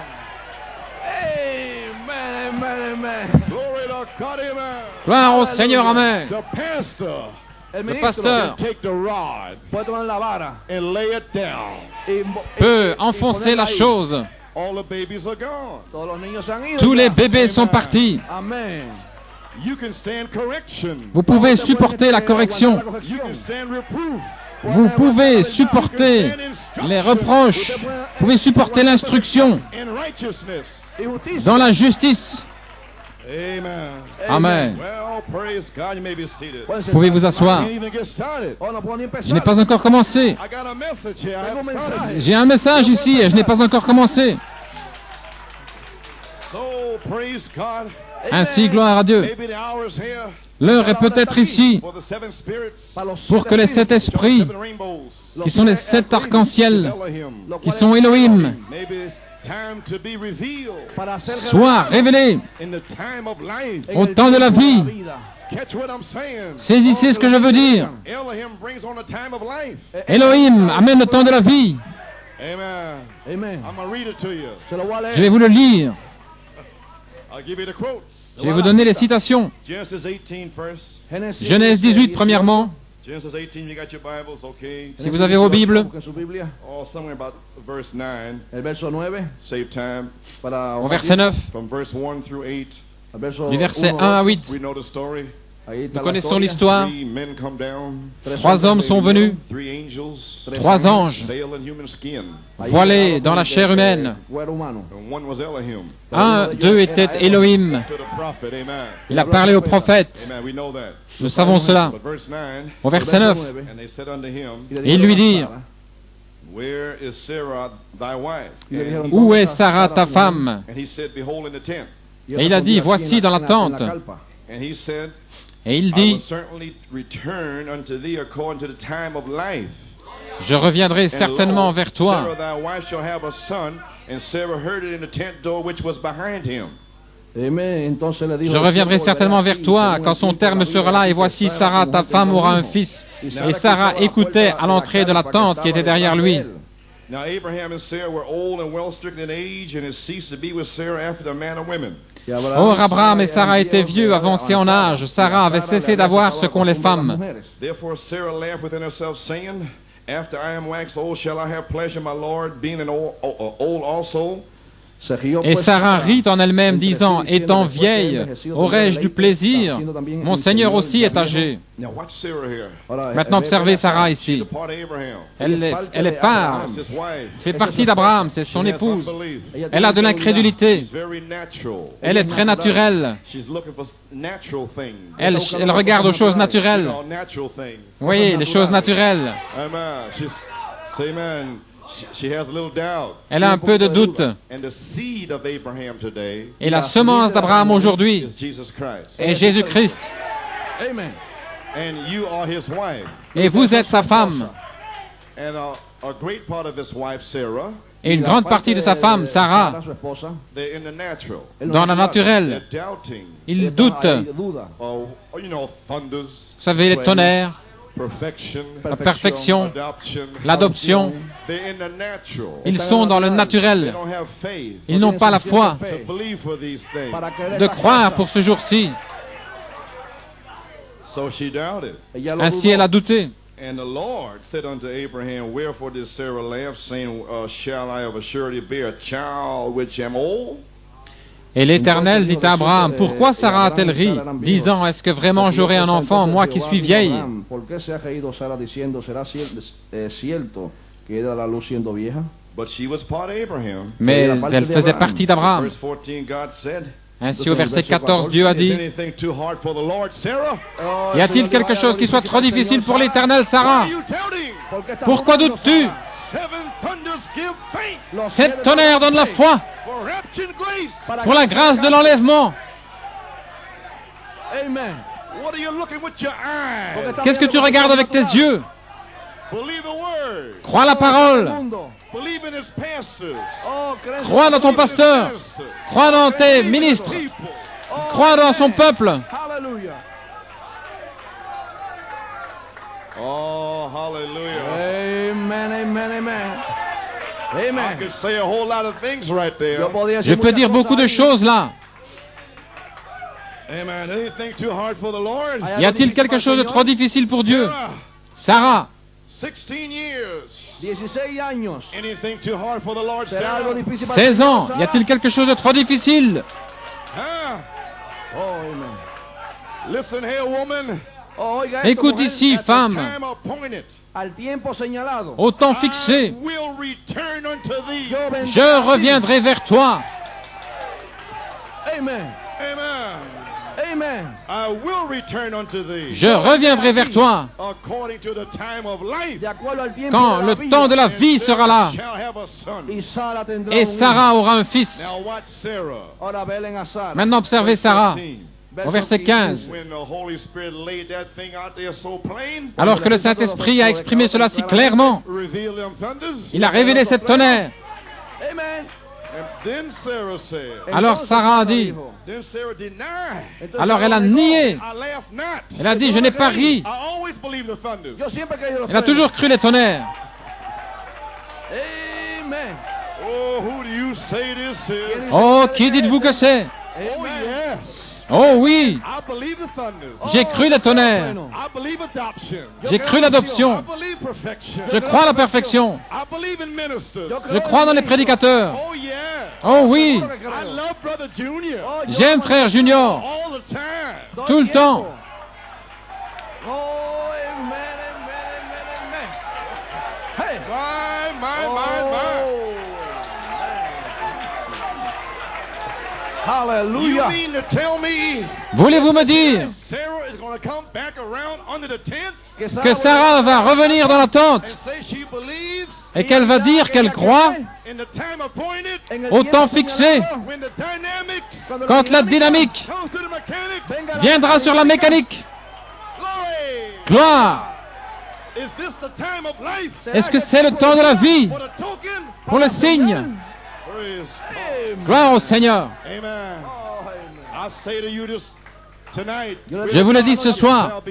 Amen, amen, amen. Glory to God. Amen. Gloire au Seigneur, amen. The pastor El Le ministro pasteur take the rod puede tomar la vara and lay it down. peut enfoncer la chose. All the babies are gone. Todos los niños se han ido Tous ya. les bébés sont partis. Amen. You can stand correction. Vous pouvez supporter la correction. You can stand reproof. Vous pouvez supporter les reproches. Vous pouvez supporter l'instruction In righteousness. Y justicia. dans la justice. Amen. Amen. Well, praise God. You may be seated. Pueden Pouvez vous I asseoir. can't even get started. Oh, no puedo ni empezar. Je n'ai pas encore commencé. I got a message here. I Tengo un haven't started. mensaje. J'ai un message ici et je n'ai pas encore commencé. So praise God. Ainsi, gloire à Dieu. Maybe the hour's here L'heure est peut-être ici for the seven spirits, Para los pour que les sept esprits, seven rainbows, qui sont les sept arcs-en-ciel, Elohim. qui sont Elohim, Maybe it's time to be revealed para hacer soient révélés in the time of life. en au el temps de la tiempo vie. vida. Catch what I'm saying. Saisissez ce que je veux dire. Elohim brings on the time of life. Elohim amène le temps de la vie. Amen. Amen. I'm going to read it to you. Se lo voy a leer. Je vais vous le lire. I'll give you the quotes. Je vais vous donner les citations. Genesis 18 first. Genèse 18, premièrement. Genesis 18, you got your Bibles, okay? Si vous avez vos Bibles, Busquen su Biblia. Oh, somewhere about verse 9. El verso 9 Save time. para au verset 9, From verse 1 through 8. El verso du verset 1 1 à 8. We know the story. Ahí está Nous la connaissons historia. l'histoire. 3 men come down. Trois hommes sont venus, 3 angels. 3 anges, Veiled in human skin. Ahí voilés está dans la chair humaine. cuero humano. And one was Elohim. Un d'eux était Elohim. To the prophet, amen. Il a parlé au prophète. Amen, we know that. Nous savons cela. But verse 9. Au verset 9, And they said unto him, et ils lui dirent, Where is Sarah, thy wife? Où est Sarah, ta femme? And he said, behold in the tent. Et il a dit, voici dans la tente. And he said, Et il I will dit, certainly return unto thee according to the time of life. je reviendrai And certainement lo, vers toi. Sarah thy wife shall have a son, and Sarah heard it in the tent door which was behind him. Je reviendrai certainement vers toi quand son terme sera là, et voici Sarah, ta femme, aura un fils. Et Sarah écoutait à l'entrée de la tente qui était derrière lui. Now Abraham and Sarah were old and well stricken in age, and it ceased to be with Sarah after the manner of women. Or Abraham et Sarah étaient vieux, avancés en âge. Sarah avait cessé d'avoir ce qu'ont les femmes. Therefore Sarah laughed within herself, saying, After I am waxed old, shall I have pleasure, my Lord, being an old also? Et Sarah rit en elle-même, disant, étant vieille, aurais-je du plaisir? Mon Seigneur aussi est âgé. Now watch Sarah here. Maintenant, observez Sarah She's ici. a part of Abraham. Elle est part, That's his wife. fait partie d'Abraham, c'est son She has épouse. unbelief. Elle a de l'incrédulité. She's very natural. Elle est très naturelle. She's looking for natural things. Elle regarde aux choses naturelles. You know, natural things. Vous voyez, les choses naturelles. Amen. Say amen. She has a little doubt. Elle a un peu de doute. And the seed of Abraham today Et la semence d'Abraham aujourd'hui is Jesus Christ. est Jésus-Christ. Amen. And you are his wife. Et vous êtes sa femme. And a great part of his wife, Sarah, Et une grande partie de sa femme, Sarah, they're in the natural. dans la naturelle. They're doubting. Il doute. You know, thunders, Vous savez, les tonnerres, perfection, la perfection, adoption. l'adoption. They're in the natural. Ils sont dans le They naturel. don't have faith Ils n'ont pas la foi to believe for these things. de croire pour ce jour-ci. So she doubted. Ainsi, elle a douté. And the Lord said unto Abraham, Wherefore did Sarah laugh, saying, Shall I of a surety bear a child which am old? Et l'Éternel dit à Abraham, pourquoi Sarah a-t-elle ri, disant, est-ce que vraiment j'aurai un enfant, moi qui suis vieille? But she was part of Abraham. Mais elle faisait partie d'Abraham. Verse 14, God said, Ainsi, au verset 14, Dieu a Is dit, anything too hard for the Lord, Sarah? y a-t-il quelque chose qui soit trop difficile pour l'Éternel, What Sarah? are you doubting? Pourquoi doutes-tu? 7 thunders give faith Cette tonnerre donne la foi for rapture and grace. pour la grâce de l'enlèvement. Amen. What are you looking with your eyes? Qu'est-ce que tu regardes avec tes yeux? Believe the word. Crois la parole. Believe in his pastors. Crois dans ton pasteur. Crois dans tes ministres. Crois dans son peuple. Hallelujah. Oh, hallelujah. Amen, amen, amen. I Amen. could say a whole lot of things right there. Je peux dire beaucoup de choses là. Amen. Anything too hard for the Lord? Y a-t-il quelque chose de trop difficile pour Dieu? Sarah, Sarah, 16 years. 16 años. Anything too hard for the Lord, ¿Será Sarah? algo difícil para 16 ti, ans. Sara? Y a-t-il quelque chose de trop difficile? Huh? Oh, amen. Listen here, woman. Oh, oiga esto, Écoute mujer. ici, At the femme, time appointed, Al tiempo señalado. au temps I fixé, will return unto thee. Yo vendré je a ti. reviendrai vers toi. Amen. Amen. Amen. I will return unto thee. Je reviendrai vers toi According to the time of life. De acuerdo al tiempo quand de la le vida. temps de la vie sera là. Shall have a son. Y Sara tendrá Et un hijo. Sarah aura un fils. Now watch Sarah. Ahora velen a Sara. Maintenant, observez Sarah. 15. Au verset 15. When the Holy Spirit laid that thing out there so plain, Alors que le Saint-Esprit a exprimé cela si clairement, revealed them thunders. il a révélé cette tonnerre. Amen. And then Sarah said, Alors Sarah a dit, then Sarah denied. Entonces alors elle a Sara negó. nié. I laugh not. Elle a dit, je n'ai pas ri. I always believe the thunders. Yo siempre he creído en los Elle a truenos. toujours cru les tonnerres. Amen. Oh, who do you say this is? Oh, qui dites-vous que c'est? Oh, yes. Oh oui, I believe the thunders. j'ai cru les tonnerres. I believe adoption. J'ai cru I l'adoption. believe perfection. Je crois à la perfection. I believe in ministers. Je crois dans les prédicateurs. Oh, yeah. Oh oui, I love Brother Junior. Oh, yo j'aime Frère Junior. All the time. todo tout le tiempo. temps. Oh, amen, amen, amen, amen. Hey. My. You Hallelujah. mean to tell me Voulez-vous me dire Sarah is going que Sarah va revenir dans la tente et qu'elle va dire qu'elle croit au temps fixé, quand la dynamique viendra sur la mécanique. Gloire! Est-ce que c'est le temps de la vie pour le signe? Gloire au Seigneur. Je vous le dis ce soir,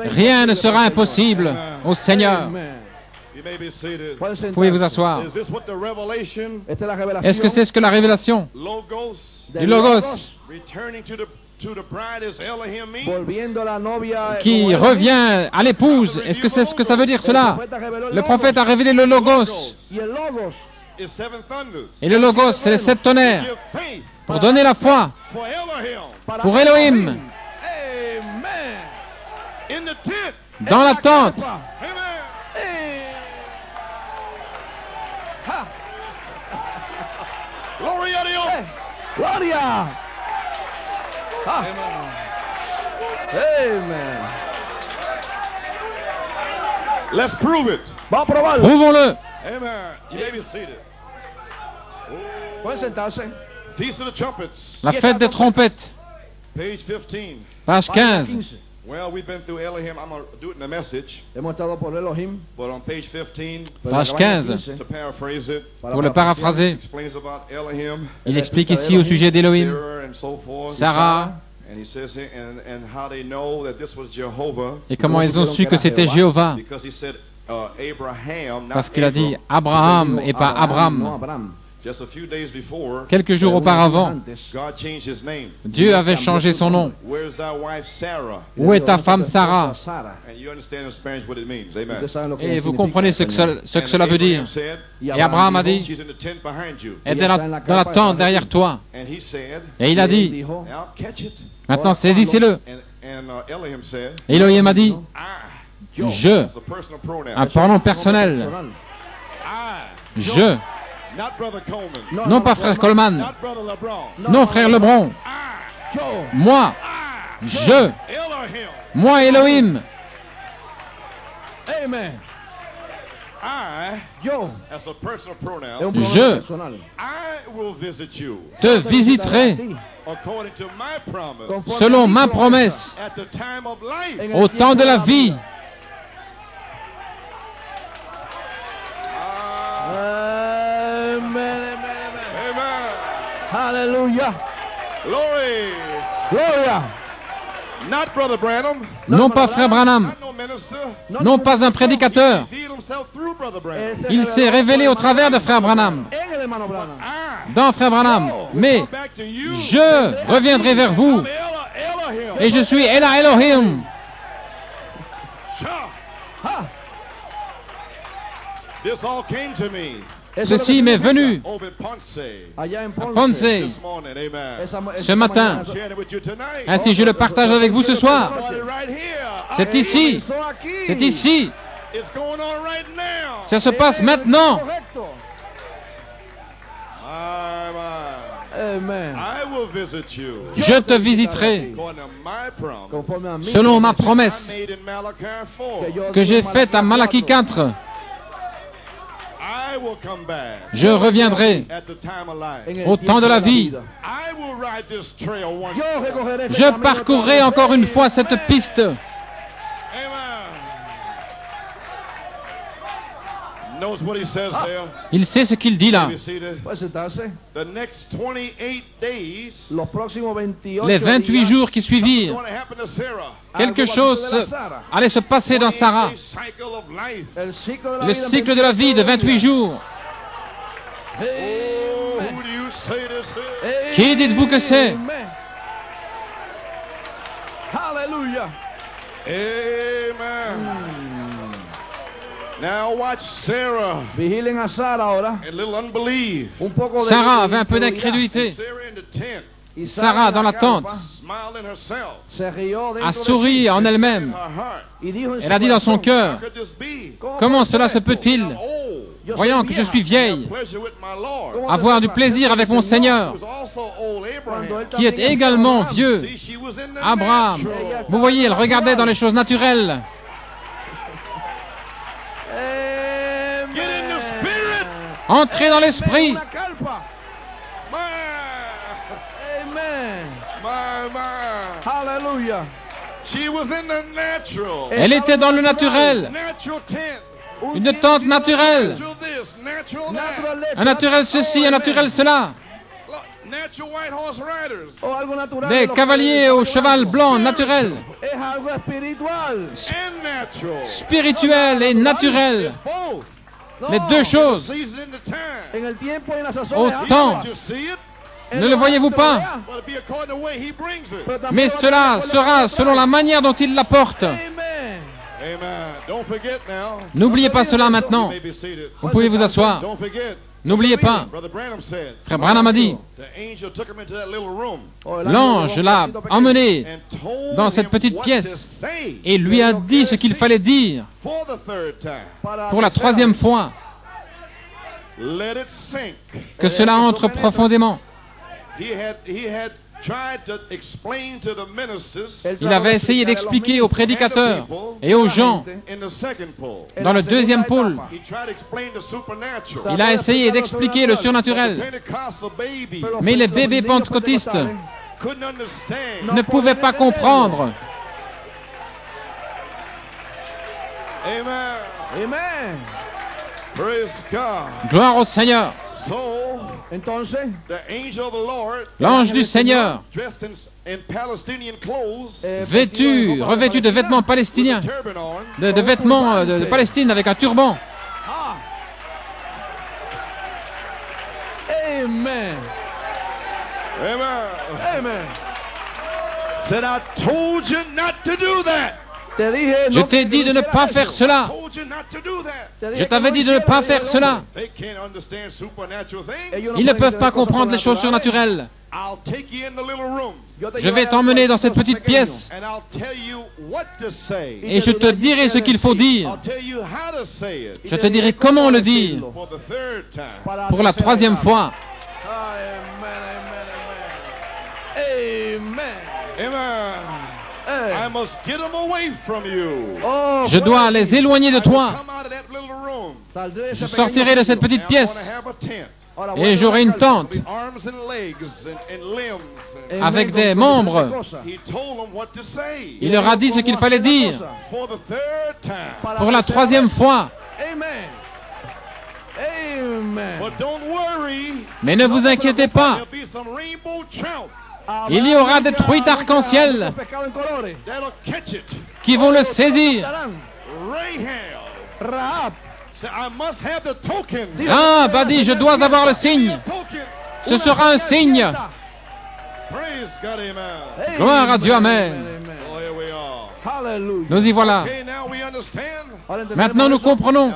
rien ne sera impossible au Seigneur. Pouvez vous asseoir. Est-ce que c'est ce que la révélation du Logos qui revient à l'épouse, est-ce que c'est ce que ça veut dire cela? Le prophète a révélé le Logos. Et le Logos, c'est les 7 tonnerres pour donner la foi pour Elohim dans la tente. Gloria! Amen. Let's prove it. Prouvons-le. Amen. You may be seated. Pueden sentarse. Feast of the Trumpets. La fête des trompettes. Page 15. Page 15. Well, we've been through Elohim. I'm going to do it in the message. Hemos estado por Elohim. But on page 15, Page 15. to paraphrase it, Pour le paraphraser, explains about Elohim, il explique ici au sujet d'Elohim, Sarah and so forth. Sarah, And he says here, and how they know that this was Jehovah. et comment ils ont su que c'était Jéhovah. Because he said Abraham, Parce not qu'il a dit Abram. Abraham et pas Abraham. Just a few days before, Quelques jours auparavant, God changed his name. Dieu avait changé son nom. Where's thy wife Sarah? Où est ta femme Sarah? And you understand in Spanish what it means. Amen. Et vous comprenez ce que cela veut dire. Et Abraham a dit, She's in the tent behind you. elle est dans la tente derrière toi. And he said, Et il a dit, now catch it. maintenant saisissez-le. And Elohim said, Et Elohim a dit, I. je, It's a personal pronoun. un pronom personnel, I. je, Not brother Coleman. non pas frère Coleman, Not brother LeBron. non frère Lebron, I. moi, je, Elohim. moi Elohim, Amen. I. Yo. As a personal Es un pronoun. pronombre Je. personal. I will visit you te visiterai according to my promise Conforme selon a mi ma promesa. promesse at the time of life. En el au tiempo temps de la vie. Amen, amen, amen. Amen. Hallelujah. Glory. Gloria. Not brother Branham. Non pas frère Branham, Not no minister. non pas un prédicateur. He revealed himself through brother Branham. Il s'est révélé au travers de frère Branham, En el hermano Branham. I dans frère Branham. Mais come back to you. je reviendrai vers vous I'm Elohim. et je suis Ela Elohim. Ha. This all came to me Ceci m'est venu over at Ponce Allá en à Ponce. Ponce this morning. Amen. ce matin. Sharing it with you tonight. Ainsi je le partage avec vous ce soir. Started right here. C'est ici, c'est ici, It's going on right now. ça se passe maintenant. Correcto. Amen. I will visit you Je te visiterai according to my promise Conforme a mi selon ma promesse made in Malachi 4. yo que j'ai digo en faite à Malachie 4. I will come back Je reviendrai at the time of life. en el au temps de la vie. vida. I will ride this trail once Yo more. recogeré este Je camino parcourrai otra vez. encore une fois cette piste. Amen. Notice what he says there. Il sait ce qu'il dit là. You see the, Puede sentarse. the next 28 days. Los próximos 28 Les 28 días, jours qui suivirent, Going to happen to Sarah. quelque algo chose va a suceder a Sara. allait se passer dans Sarah. 28 cycle of life. El ciclo de la Le vida en cycle de la vie de 28 jours. Oh, who do you say this is? Qui dites-vous que c'est? Amen. Hallelujah. Amen. Now watch Sarah. Vigilen a Sara ahora. A little unbelief. Un poco de Sarah avait un peu incredulidad. d'incrédulité. Sarah in the tent, Y Sarah dans la tente smiling herself. se rió dentro a de souri sí en In elle-même. her heart. y dijo en Elle su a dit dans son corazón, How cœur, could this be? ¿Cómo comment puede cela se ser esto? peut-il? I'm old. voyant que je suis vieille, avoir du plaisir avec mon Seigneur, qui est également vieux. Abraham, vous voyez, elle regardait dans les choses naturelles. Entrez dans l'esprit. Elle était dans le naturel. Une tente naturelle. Un naturel ceci, un naturel cela. Des cavaliers au cheval blanc naturel. Spirituel et naturel. Les deux choses. Au temps. Ne le voyez-vous pas? Mais cela sera selon la manière dont il l'apporte. N'oubliez pas cela maintenant. Vous pouvez vous asseoir. N'oubliez pas. Frère Branham a dit, l'ange l'a emmené dans cette petite pièce et lui a dit ce qu'il fallait dire pour la troisième fois. Que cela entre profondément. Il avait essayé d'expliquer aux prédicateurs et aux gens dans le deuxième pôle. Il a essayé d'expliquer le surnaturel. Mais les bébés pentecôtistes ne pouvaient pas comprendre. Gloire au Seigneur. L'ange du Seigneur, revêtu de vêtements palestiniens, de vêtements de Palestine avec un turban. Amen. Amen. Said I told you not to do that. Je t'ai dit de ne pas faire cela. Je t'avais dit de ne pas faire cela. Ils ne peuvent pas comprendre les choses surnaturelles. Je vais t'emmener dans cette petite pièce et je te dirai ce qu'il faut dire. Je te dirai comment le dire pour la troisième fois. Je dois les éloigner de toi. Je sortirai de cette petite pièce et j'aurai une tente avec des membres. Il leur a dit ce qu'il fallait dire pour la troisième fois. Mais ne vous inquiétez pas. Il y aura des truites arc-en-ciel qui vont le saisir. Rahab a dit, je dois avoir le signe. Ce sera un signe. Gloire à Dieu, amen. Nous y voilà. Maintenant nous comprenons.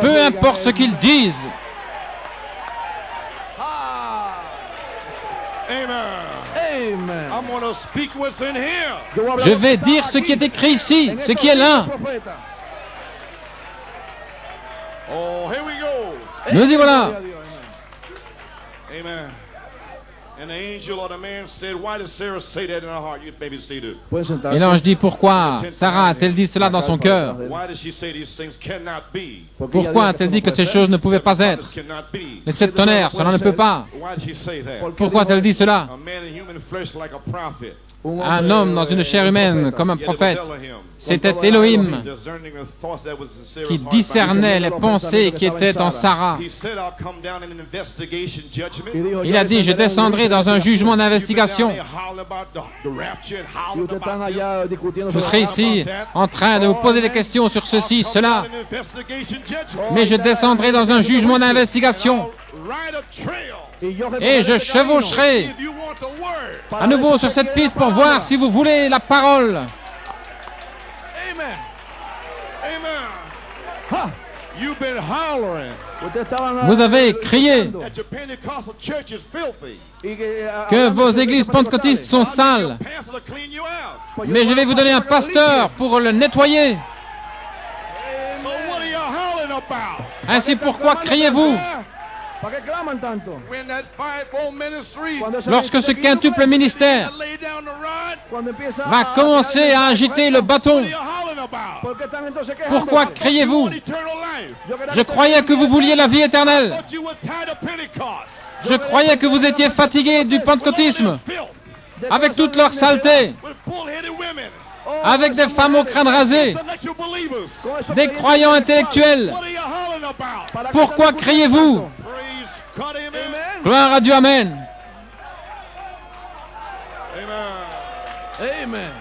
Peu importe ce qu'ils disent. Je vais dire ce qui est écrit ici, ce qui est là. Nous y voilà. Et l'ange dit, pourquoi Sarah a-t-elle dit cela dans son cœur? Pourquoi a-t-elle dit que ces choses ne pouvaient pas être? Mais cette tonnerre, cela ne peut pas. Pourquoi a-t-elle dit cela? Un homme dans une chair humaine comme un prophète. C'était Elohim qui discernait les pensées qui étaient en Sarah. Il a dit, je descendrai dans un jugement d'investigation. Vous serez ici en train de vous poser des questions sur ceci, cela. Mais je descendrai dans un jugement d'investigation. Et je chevaucherai à nouveau sur cette piste pour voir si vous voulez la parole. You've been hollering Vous avez crié that your Pentecostal church is filthy. que vos églises pentecôtistes sont sales. Pastor to clean you out. Mais je vais vous donner un pasteur pour le nettoyer. So what are you hollering about? Ainsi pourquoi criez-vous? ¿Para qué claman tanto? When that fivefold ministry Lorsque ce quintuple ministère lay down the rod, Cuando empieza va commencer à agiter le bâton, what are you hollering about? ¿Por qué están entonces quejando? pourquoi criez-vous? Eternal life. Je croyais que vous vouliez la vie éternelle. Thought you were tired of Pentecost. Je croyais que vous étiez fatigué du pentecôtisme, Filth. avec toute leur saleté, With bull-headed women. avec des femmes au crâne rasé, Intellectual believers. des croyants intellectuels. What are you hollering about? Pourquoi criez-vous? Praise God, amen. Gloire à Dieu, Amen. Amen. Amen.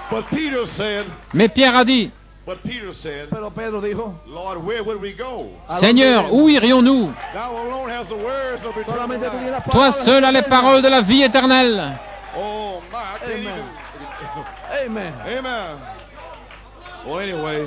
But Peter said, Mais Pierre a dit, Pero Pedro dijo, Lord, where would we go? Seigneur, où irions-nous? Thou alone has the words of eternal solamente tú tienes life. las Toi palabras seul as les eternas. paroles de la vie éternelle. Oh my, I can't Amen. even. Amen. Well, anyway,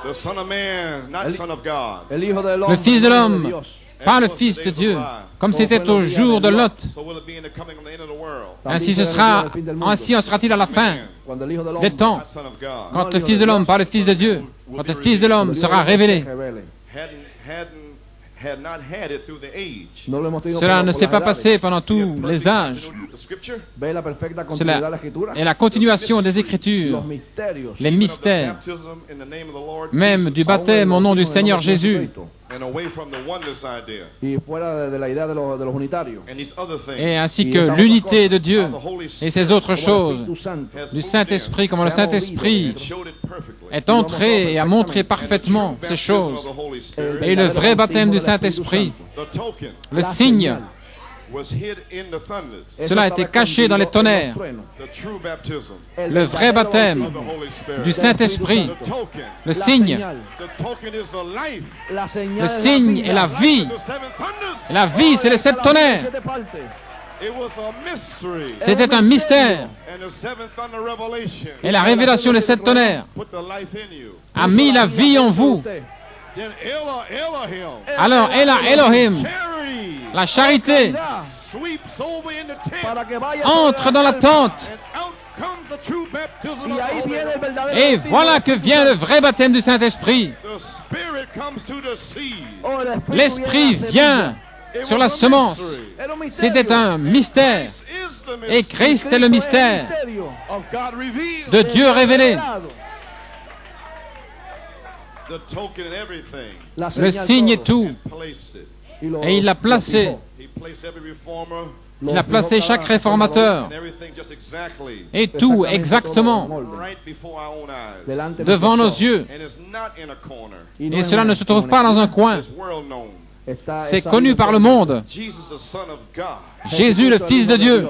the Son of Man, not Son of God. El Hijo del Le Hombre, Fils de el Hijo l'homme, Dios. pas le Fils de Dieu, comme c'était au jour de Lot. So will it be in the coming of the end of the world? Ainsi en sera-t-il à la fin Cuando el Hijo del des Hombre temps, Not Son of God. quand le Fils de l'homme, pas le Fils de Dieu, quand le Fils de l'homme sera révélé. Had not had it through the age. No lo hemos tenido Cela por- ne por s'est las pas edades. passé pendant tous les âges. The scripture, Ve la perfecta continuidad de la Cela Escritura. est la continuation des Écritures, Los misterios. les even of the mystères, baptism in the name of the Lord même Jesus, du baptême au nom du Seigneur Jésus, and away from the oneness idea Y fuera de la idea de los unitarios. and these other things. et ainsi que l'unité de Dieu et ces autres choses, Espíritu Santo. has du moved Saint-Esprit, in comment le Saint-Esprit and showed it perfectly. est entré et a montré parfaitement ces choses. Et le vrai baptême du Saint-Esprit, The token le signe, was hid in the thunders. cela a été caché dans les tonnerres. The true baptism Le vrai baptême of the Holy Spirit. du Saint-Esprit, The token. le signe, The token is the life. le signe est la vie. The seven thunders. Et la vie, c'est les 7 tonnerres. It was a mystery. C'était un mystère. And the seventh thunder revelation Et la révélation des 7 tonnerres put the life in you. a mis la vie en vous. Then Elohim, Alors, Elohim, charity, la charité, sweeps over in the tent. entre dans la tente. And out comes the true baptism Y of ahí the viene Holy el Ghost. verdadero Et bautismo voilà del que Espíritu vient le Santo. vrai baptême du Saint-Esprit. The Spirit comes to the seed. Oh, el Espíritu L'Esprit viene a la vient It sur was la a semence. mystery. semilla. Era un misterio. C'était un mystère. Christ is the Et mystery Christ est le mystère of God revealed. de Dieu révélé. The token and everything. La Le señal signe et todo. tout. Placed it. Y lo- Et il l'a placé. lo fijó. He placed every reformer Lo Il a fijó placé cada chaque réformateur. and everything just exactly Et tout Exactamente exactement todo en orden. right before our own eyes. Delante de devant nos nosotros. yeux. And it's not in a corner. Y no Et es cela una- ne se trouve pas dans un coin. It's world known. Está- C'est es connu sabido par le por- monde. Jesus, the Son of God, Jésus, le Fils de Dieu,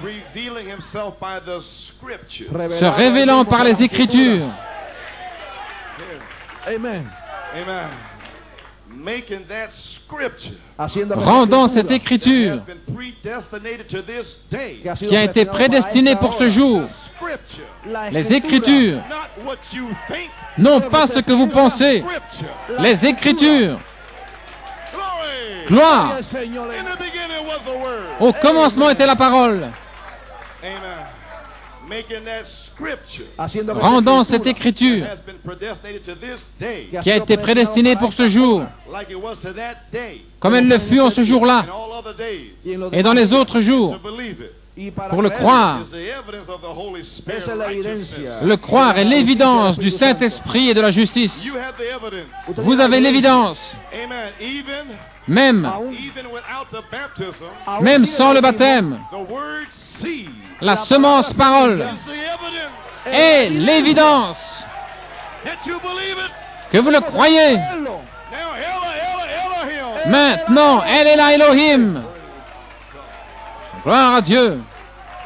revealing himself by the scripture. se révélant par les Écritures, Amen. Amen. Making that scripture Haciendo rendant cette that has Écriture been predestinated to this day. que ha sido qui a été predestinado para prédestinée esta pour ce hora. jour. The scripture, La Les Escritura, Écritures, not what you think. non pas ce que vous pensez, Scripture. les Écritures. Glory. Gloire. Gloria al Señor. In the beginning was the word. Au commencement était la parole, Amen. Making that scripture Haciendo que rendant esa cette Écriture has been predestinated to this day, que ha qui a sido été prédestinée pour ce jour, like it was to that day, comme elle le fut en ce jour-là and all other days. y en los et dans les autres To jours. believe it y para Pour le creer, croire, is the evidence of the Holy Spirit esa es la righteousness. evidencia. le croire est l'évidence du Saint-Esprit et de la justice. You have the evidence. Usted Vous tiene avez la l'évidence, Amen. même, Even without the baptism, aún même sin sans el le bautismo, baptême, the word seed la semence parole is the evidence est l'évidence. that you believe it. Que vous le croyez. creerlo. Now, Elohim Maintenant, elle est là, Elohim. Gloire à Dieu.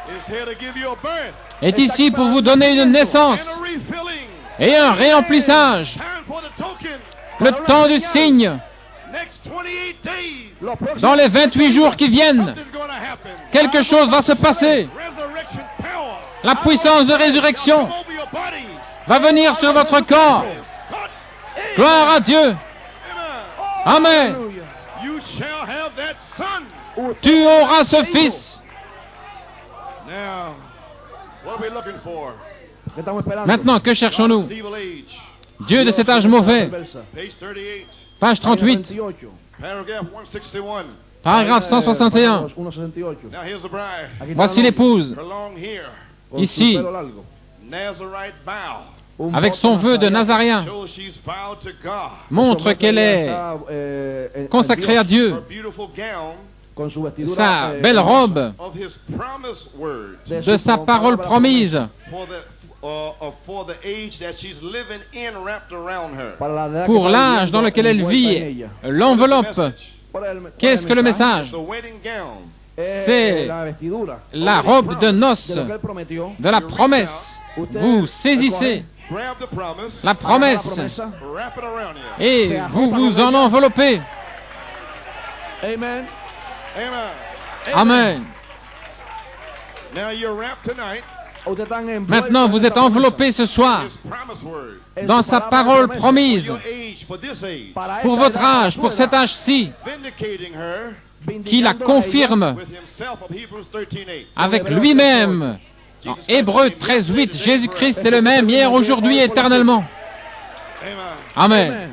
is here to give you a birth Est ici pour vous donner une naissance and a refilling. et un réemplissage. Time for the token. Le temps du signe. Next 28 days, Los próximos Dans les 28 jours qui viennent, something's going to happen. quelque chose va se passer. Resurrection power. La puissance de résurrection Come over your body. va venir sur votre corps. Gloire à Dieu. Amen. You shall have that son. Tu auras ce fils. Now, what are we looking for? ¿Qué estamos esperando? Maintenant, que cherchons-nous? This evil age. Dieu de cet âge mauvais. Page 38. Page 38, Paragraph 161. paragraphe 161. 168. Now here's the bride. Voici l'épouse, Her long hair. ici, Nazarite vow. avec son vœu de Nazaréen, Shows she's vowed to God. montre qu'elle est consacrée à Dieu. Her beautiful gown Sa belle robe of his promised words de sa parole promise for the age that she's living in wrapped around her. pour l'âge dans lequel elle vit, l'enveloppe. Qu'est-ce que le message? The wedding gown. C'est la robe de noces de la promesse. Vous saisissez Grab the promise. la promesse Wrap it around you. et vous vous en enveloppez. Amen. Amen. Amen. Now you're wrapped tonight. Maintenant, vous êtes enveloppés ce soir His promised word. dans sa parole promise Your age for this age. pour votre âge, pour cet âge-ci, Vindicating her qui la confirme with himself of Hebrews 13:8. avec lui-même. En Hébreux 13:8, Jésus-Christ est le même hier, aujourd'hui et éternellement. Amen. Amen.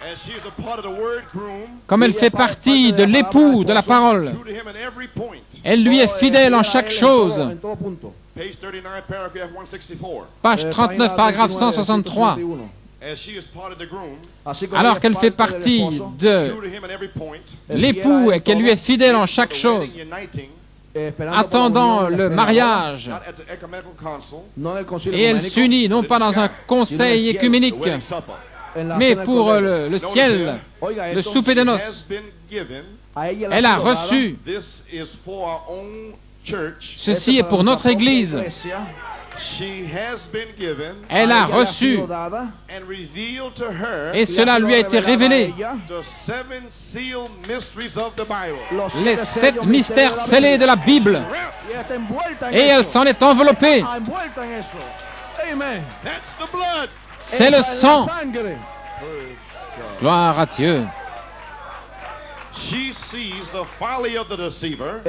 As she is a part of the word groom, Comme elle fait partie de l'époux de la parole, true to him in every point. elle lui est fidèle en chaque chose. Page 39, paragraph 164. Page 39, paragraphe 163. As she is part of the groom, Alors qu'elle fait partie de true to him in every point. l'époux et qu'elle lui est fidèle en chaque chose, Wedding uniting, attendant le mariage, not at the ecumenical council, et elle s'unit non pas dans un conseil the écuménique, wedding supper. mais pour le ciel, le souper des Has noces. been given. Elle a reçu. This is for our own church. Ceci est pour notre Église. She has been given Elle a reçu, and revealed to her et cela lui a été révélé, the seven sealed mysteries of the Bible. les 7 mystères scellés de la Bible. Et elle s'en est enveloppée. That's the blood. C'est le sang. Gloire à Dieu. She sees the folly of the deceiver,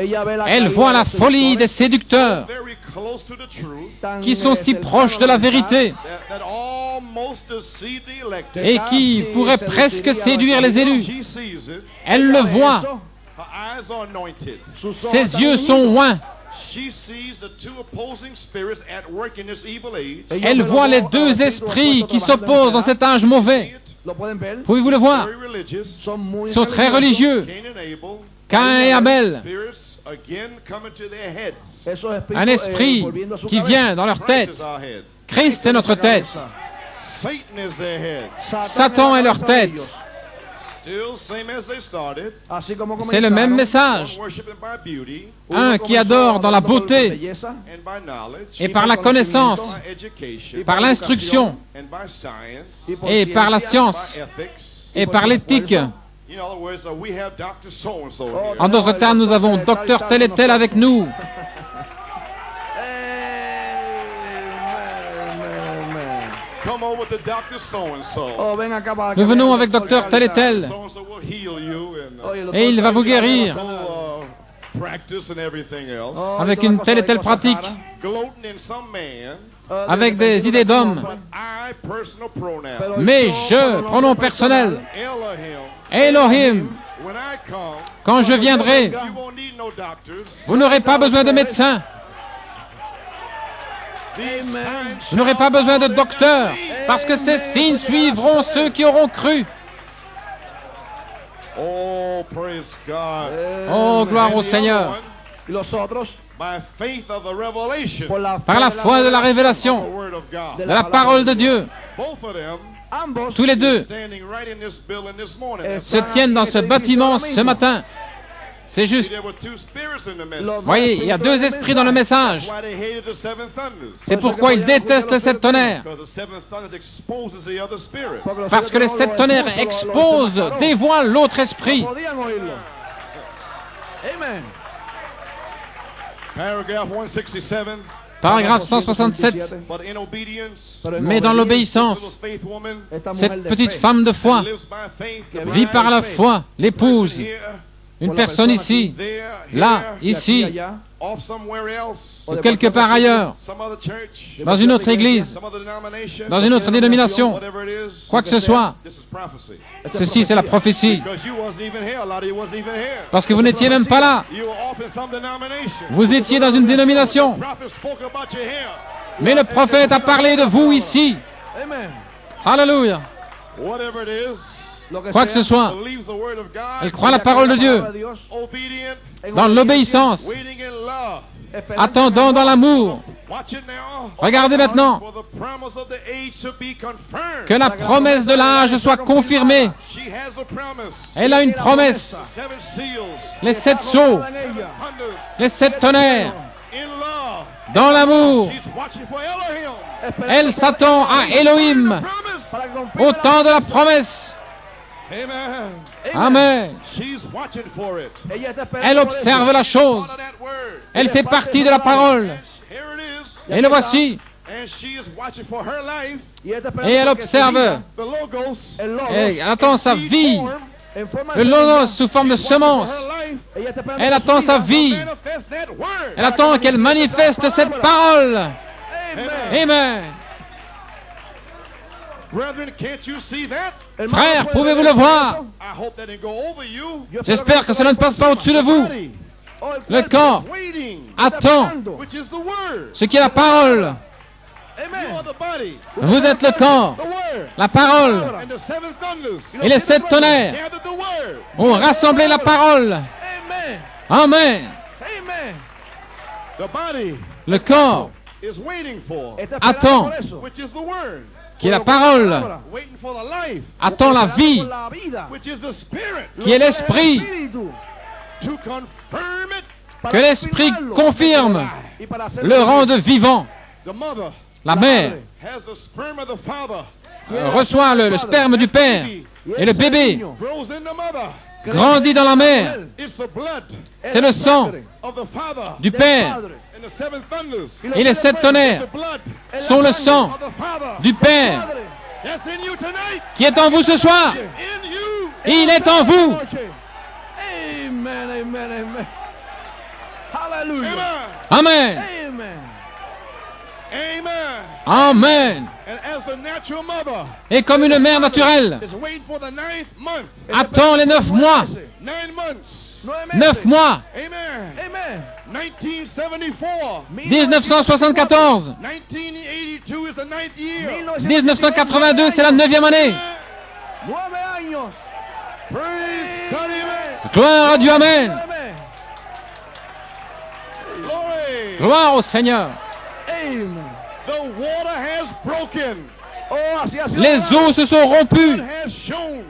Elle voit la folie des séducteurs very close to the truth, qui sont si proches de la vérité that almost deceive the elected. et qui pourraient presque séduire les élus. She sees it. Elle le voit. Her eyes are anointed. Ses yeux sont oints. She sees the two opposing spirits at work in this evil age. Elle voit les deux esprits qui s'opposent dans cet âge mauvais. Pouvez-vous le voir? Very religious. Ils sont très religieux. Cain and Abel. Cain et Abel. Spirits again coming to their heads. Un esprit qui vient dans leur Christ tête. is our head. Christ est notre tête. Satan is their head. Satan est leur tête. Still same as they started. C'est le même message. One worshiping by beauty Un qui adore dans la beauté and by knowledge et par la connaissance, by education par l'instruction and by science, et par la science by ethics. et par l'éthique. In other words, we have Dr. So-and-so here. En d'autres termes, nous avons docteur tel et tel avec nous. Come over to Dr. So-and-so. Nous venons avec docteur tel et tel So-and-so will heal you and et il va vous guérir practice and everything else. avec une telle et telle pratique, Gloating in some man, avec des idées d'homme. but I personal pronoun. Mais je, pronom personnel, Elohim. Elohim, When I come, quand je viendrai, you won't need no doctors. vous n'aurez pas besoin de médecins, These signs vous n'aurez pas besoin de docteurs, parce que ces signes suivront ceux qui auront cru. Oh, praise God. Oh, gloire au Seigneur. By faith of the revelation, Par la foi de la the révélation, word of God. de la parole de Dieu, Both of them tous les deux standing right in this building this morning. se tiennent dans ce bâtiment ce matin. C'est juste. There were two spirits in the message. Voyez, il y a deux esprits dans le message. Why they hated the seven thunders. C'est pourquoi ils détestent cette tonnerre. Because the seven thunders exposes the other spirit. Parce que les sept tonnerres exposent, dévoilent l'autre esprit. Paragraph 167. Paragraphe 167. But in obedience, Mais dans l'obéissance, faith woman cette petite femme de foi lives by faith, the vit par la bride, foi, l'épouse, here, une personne ici, there, là, here, ici, off somewhere else, ou quelque part ailleurs, some other church, dans une autre église, some other denomination, dans une autre dénomination, whatever it is, quoi que ce soit. this is prophecy. Ceci, c'est la prophétie. Because you wasn't even here, a lot of you wasn't even here. Parce que vous n'étiez même pas là. You were off in some denomination. Vous étiez dans une dénomination. The prophet spoke about you here. Mais le prophète a parlé de vous ici. Amen. Alléluia. Whatever it is, Quoi que ce soit, believes the word of God, elle croit la parole de Dieu. obedient, Dans l'obéissance, waiting in love. attendant dans l'amour. Watch it now. Regardez maintenant. For the promise of the age to be confirmed. Que la promesse de l'âge soit confirmée. She has a promise. Elle a une promesse. Seven seals. Les 7 sceaux, Thunders. les 7 tonnerres, In love. dans l'amour. She's watching for Elohim. Elle s'attend à Elohim Promise. au temps de la promesse. Amen. Amen. She's watching for it. Elle observe la chose. Part of that word. Elle fait partie de la parole. Here it is. Et le voici. And she is watching for her life. Et elle observe. The logos. Et elle attend sa vie. Form. Le logos sous forme de semence. Her life. Elle attend sa vie. Manifest that word. Elle attend qu'elle manifeste cette parole. Amen. Amen. Brethren, can't you see that? Frères, pouvez-vous le voir? I hope that didn't go over you. J'espère que cela ne passe pas au-dessus de vous. Body, Le corps waiting, attend which is the word. ce qui est la parole. You are the body, Vous êtes le corps, the word. la parole. And the seven thunders Et les 7 tonnerres gathered the word. ont rassemblé la parole. Amen. Amen. Amen. The body Le corps is waiting for, attend, which is the word. qui est la parole, Waiting for the life, attend la vie, La vida. which is the spirit. qui est l'esprit. Espíritu. To confirm it, Que l'esprit confirme Y para hacerlo le rende vivant. the mother La mère has the sperm of the father. reçoit le sperme du père. Et le bébé Grows in the mother. grandit dans la mère. It's the blood C'est le sang of the father. du père. And the seven thunders. Et les 7 tonnerres The blood sont le sang of the father. du père That's in you tonight. qui est en vous ce soir. In you. Il est en vous. Amen, amen, amen. Hallelujah. Amen. Amen. Amen. Amen. And as a natural mother Et comme une mère naturelle is waiting for the 9th month. attend les 9 mois. 9 months. 9 mois. Amen. Amen. 1974. 1974. 1982 is the 9th year. 1982, c'est la 9e année. 9 años. Praise God. Amen. Gloire à Dieu. Amen. Amen. Glory. Gloire au Seigneur. Amen. The water has broken. Oh, así ha sido. Les eaux se sont rompues. It has shown.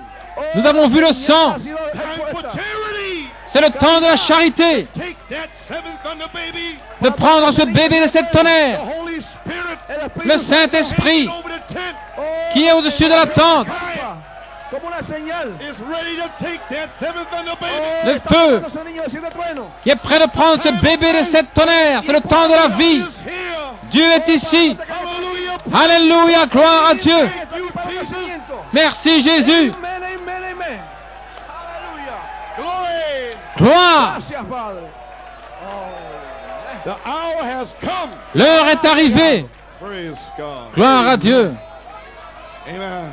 Nous avons vu le sang. Ha sido Time for expuesta. charity. C'est le temps de la charité. Take that seventh thunder baby. De prendre ce bébé de 7 The tonnerres. Holy Spirit. El Espíritu Le Saint-Esprit Over the tent. qui est au-dessus de la tente. como una señal. Is ready to take that seventh thunder baby. Oh, Le está feu. tomando ese niño de 7 truenos. Qui est prêt de prendre ce bébé de 7 tonnerres. C'est le temps de la vie. Is here. Dieu est ici. Hallelujah. Alléluia. Gloire à Dieu. You, Jesus. Merci Jésus. Amén, amén, amén. Aleluya. Glory. Gloire. Gracias, Padre. The hour has come. L'heure est arrivée. Praise God. Gloire à Dieu. Amen.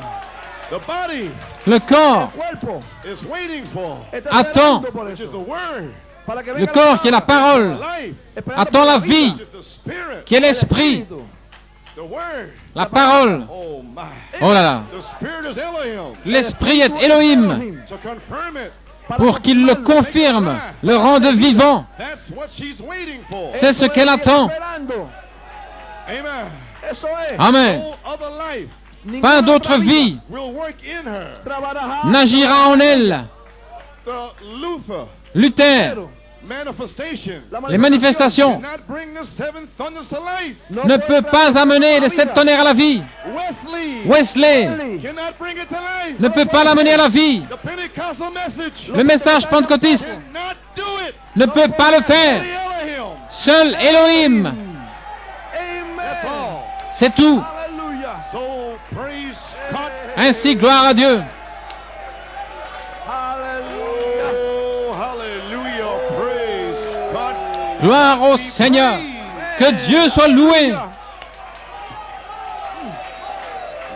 The body Le corps Cuerpo. is waiting for, Está Attends. esperando por which is eso. the word, Para que Le venga corps qui est la parole. life, Esperando Attends por la vie. which is the spirit, Qui est l'esprit. the word. La parole. Oh my. Oh là là. The spirit is Elohim. L'esprit est Elohim. To confirm it. Pour qu'il le confirme. Le rende vivant. That's what she's waiting for. C'est ce qu'elle attend. Esperando. Amen. Eso es. Amen. No other life Pas d'autre vie will work in her. Trabajará. n'agira en elle. The Luther Luther, manifestation les manifestations, cannot bring the seven thunders to life. ne peut pas amener les 7 tonnerres à la vie. Wesley Wesley cannot bring it to life. ne peut pas l'amener à la vie. The Pentecostal message Le message pentecôtiste cannot do it. ne peut pas le faire. Only Elohim. Seul Elohim. C'est tout. Aleluya. So praise God. Ainsi, gloire à Dieu. Aleluya. Oh, hallelujah. Praise God. Gloire au Seigneur. Que Dieu soit loué.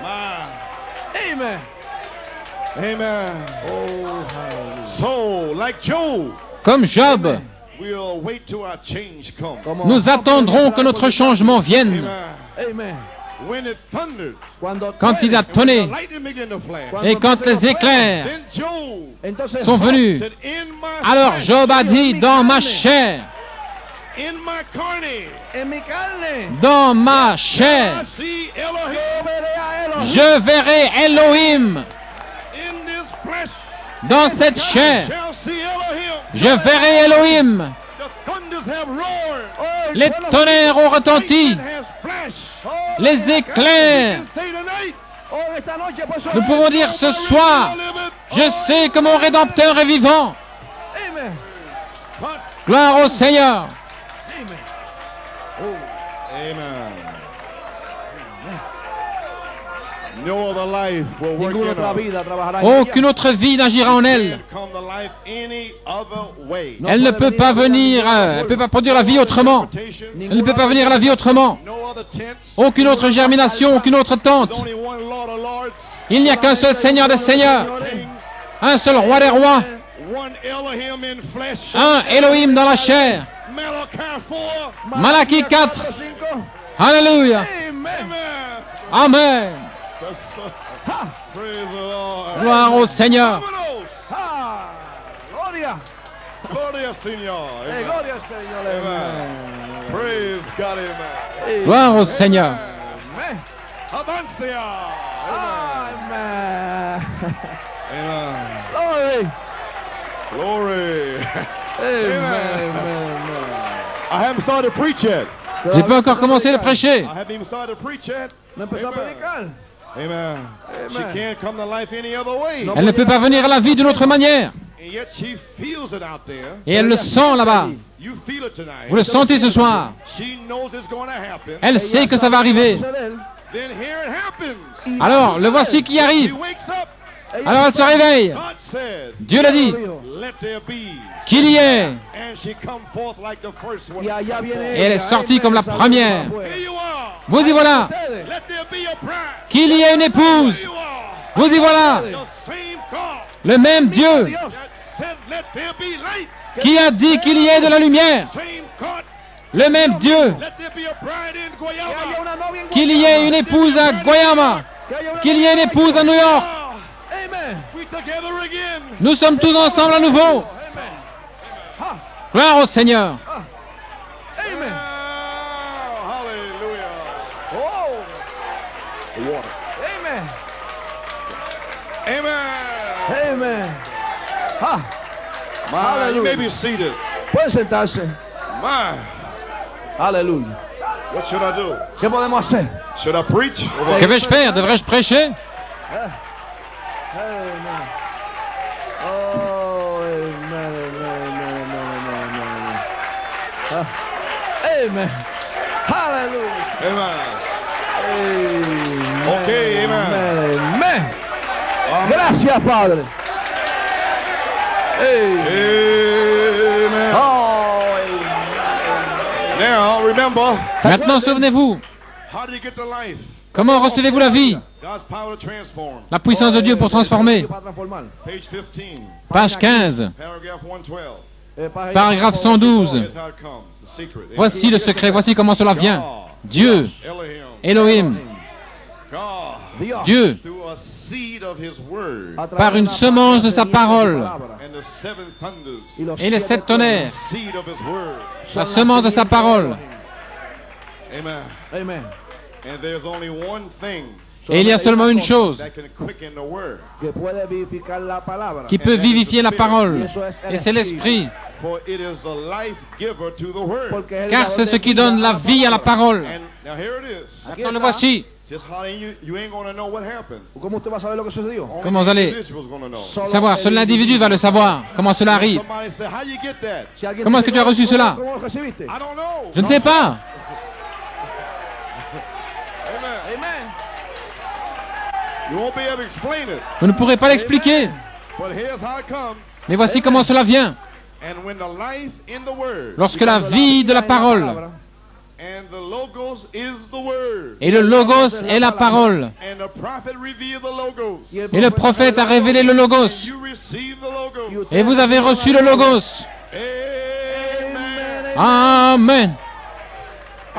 My. Amen. Amen. Oh, So, like Job, Comme Job, we'll wait till our change comes. nous attendrons que notre changement vienne. Amen. Amen. When it thundered, Quand il a the tonné lightning began to flash. et quand les éclairs Then Job Entonces, sont venus, said, in my alors flesh, Job a dit, dans ma chair, in my carne, en mi carne, dans ma I chair, see Elohim. veré a Elohim. je verrai Elohim. In this flesh, Dans cette chair, shall see Elohim. je verrai Elohim. The thunders have roared. Oh, Les tonnerres ont retenti, Lightning has flashed. les éclairs. And say tonight, oh, esta noche, por eso Nous pouvons dire ce soir, je sais que mon Rédempteur est vivant. Amen. Gloire au Seigneur. Amen. Amen. No other life will work Ninguna in otra us. vida trabajará en ella. Aucune autre vie n'agira en elle. Come to life any other way. Elle ne peut pas venir, elle ne peut pas produire la vie autrement. Elle ne peut pas venir à la vie autrement. No other tents. Aucune autre germination, aucune autre tente. Only one Lord of Lords. Il n'y a qu'un seul Seigneur des Seigneurs, un seul Roi des Rois, One Elohim in flesh. un Elohim dans la chair. Malachi 4. Malachie 4. 5. Alléluia. Amen. Amen. Amen. Praise the Lord. Gloire au Seigneur. Vámonos. Ah, gloria. Gloria al Señor. Amen. Gloria al Señor. Amen. Praise God. Amen. Gloire au Seigneur. Amen. Avancia. Amen. Amen. Glory. Glory. Amen. I haven't started to preach yet. J'ai pas encore commencé de prêcher. I haven't even started to preach yet. No empezó a predicar. Amen. She can't come to life any other way. Elle ne peut pas venir à la vie d'une autre manière. And yet she feels it out there. Et elle le sent là-bas. You feel it tonight. Vous le sentez ce soir. She knows it's going to happen. Elle sait que ça va arriver. Then here it happens. Alors, le voici qui She arrive. wakes up. Alors elle se réveille. God said, Dieu l'a dit. let there be. Qu'il y ait. And she come forth like the first one. Y allá viene Et elle est sortie comme la première. Here you are. Vous y voilà. Let there be a bride. Qu'il y ait une épouse. Here you are. Vous y voilà. The same God Le même Dieu that said, let there be light. qui a dit qu'il y ait de la lumière. Same God. Le même Dieu Let there be a bride in Guayama. qu'il y ait une épouse à Guayama. Qu'il y ait une épouse à New York. Amen. We together again. Nous sommes tous ensemble à nouveau. Gloire au Seigneur. Amen. Oh, hallelujah. Oh. The water. Amen. Amen. Amen. Ah, My, you may Hallelujah. be seated. pueden sentarse. My, Aleluya. what should I do? ¿Qué podemos hacer? Should I preach? Que vais-je faire? Devrais-je prêcher? Amen. Oh, amen, amen. Amen. Hallelujah. Amen. Amen. Okay, amen. Amen. Gracias, Padre. Amen. Oh, Now, remember, Maintenant, souvenez-vous, how did you get to life? comment recevez-vous la vie? God's power to transform. La puissance de Dieu pour transformer. para transformar. Page 15, Page 15, paragraph 112. paragraphe 112. Here's how it comes. The secret. Voici le secret, voici comment cela vient. Dieu, Elohim. Elohim, God. Dieu, Through a seed of his word. par une semence de sa parole, And the seven thunders. et les 7 tonnerres, Seed of his word. la semence de sa parole. Amen. Amen. And there's only one thing Et il y a seulement une chose that can quicken the word. Que puede vivificar la palabra. qui peut vivifier la parole, et c'est l'Esprit, For it is the life giver to the word. Porque es el car dador c'est de ce qui vida donne la vie à la parole. And now here it is. Maintenant le voici. Just how you ain't going to know what happened. ¿Cómo usted va a saber lo que sucedió? Only Comment the allez individual's gonna know. Solo Savoir, seul el l'individu va le savoir, comment cela arrive. Somebody say, how you get that? Si alguien Comment dice, est-ce que tu as reçu ¿cómo- cela? ¿Cómo lo recibiste? I don't know. Je ne sais pas. Amen. You won't be able to explain it. Vous ne pourrez pas l'expliquer. But here's how it comes. Mais voici comment cela vient. And when the life in the word, Lorsque la vie de la parole, and the logos is the word, et le logos est la parole, and the prophet revealed the logos, et le prophète a révélé le logos, you receive the logos. et vous avez reçu le logos. Amen. Amen.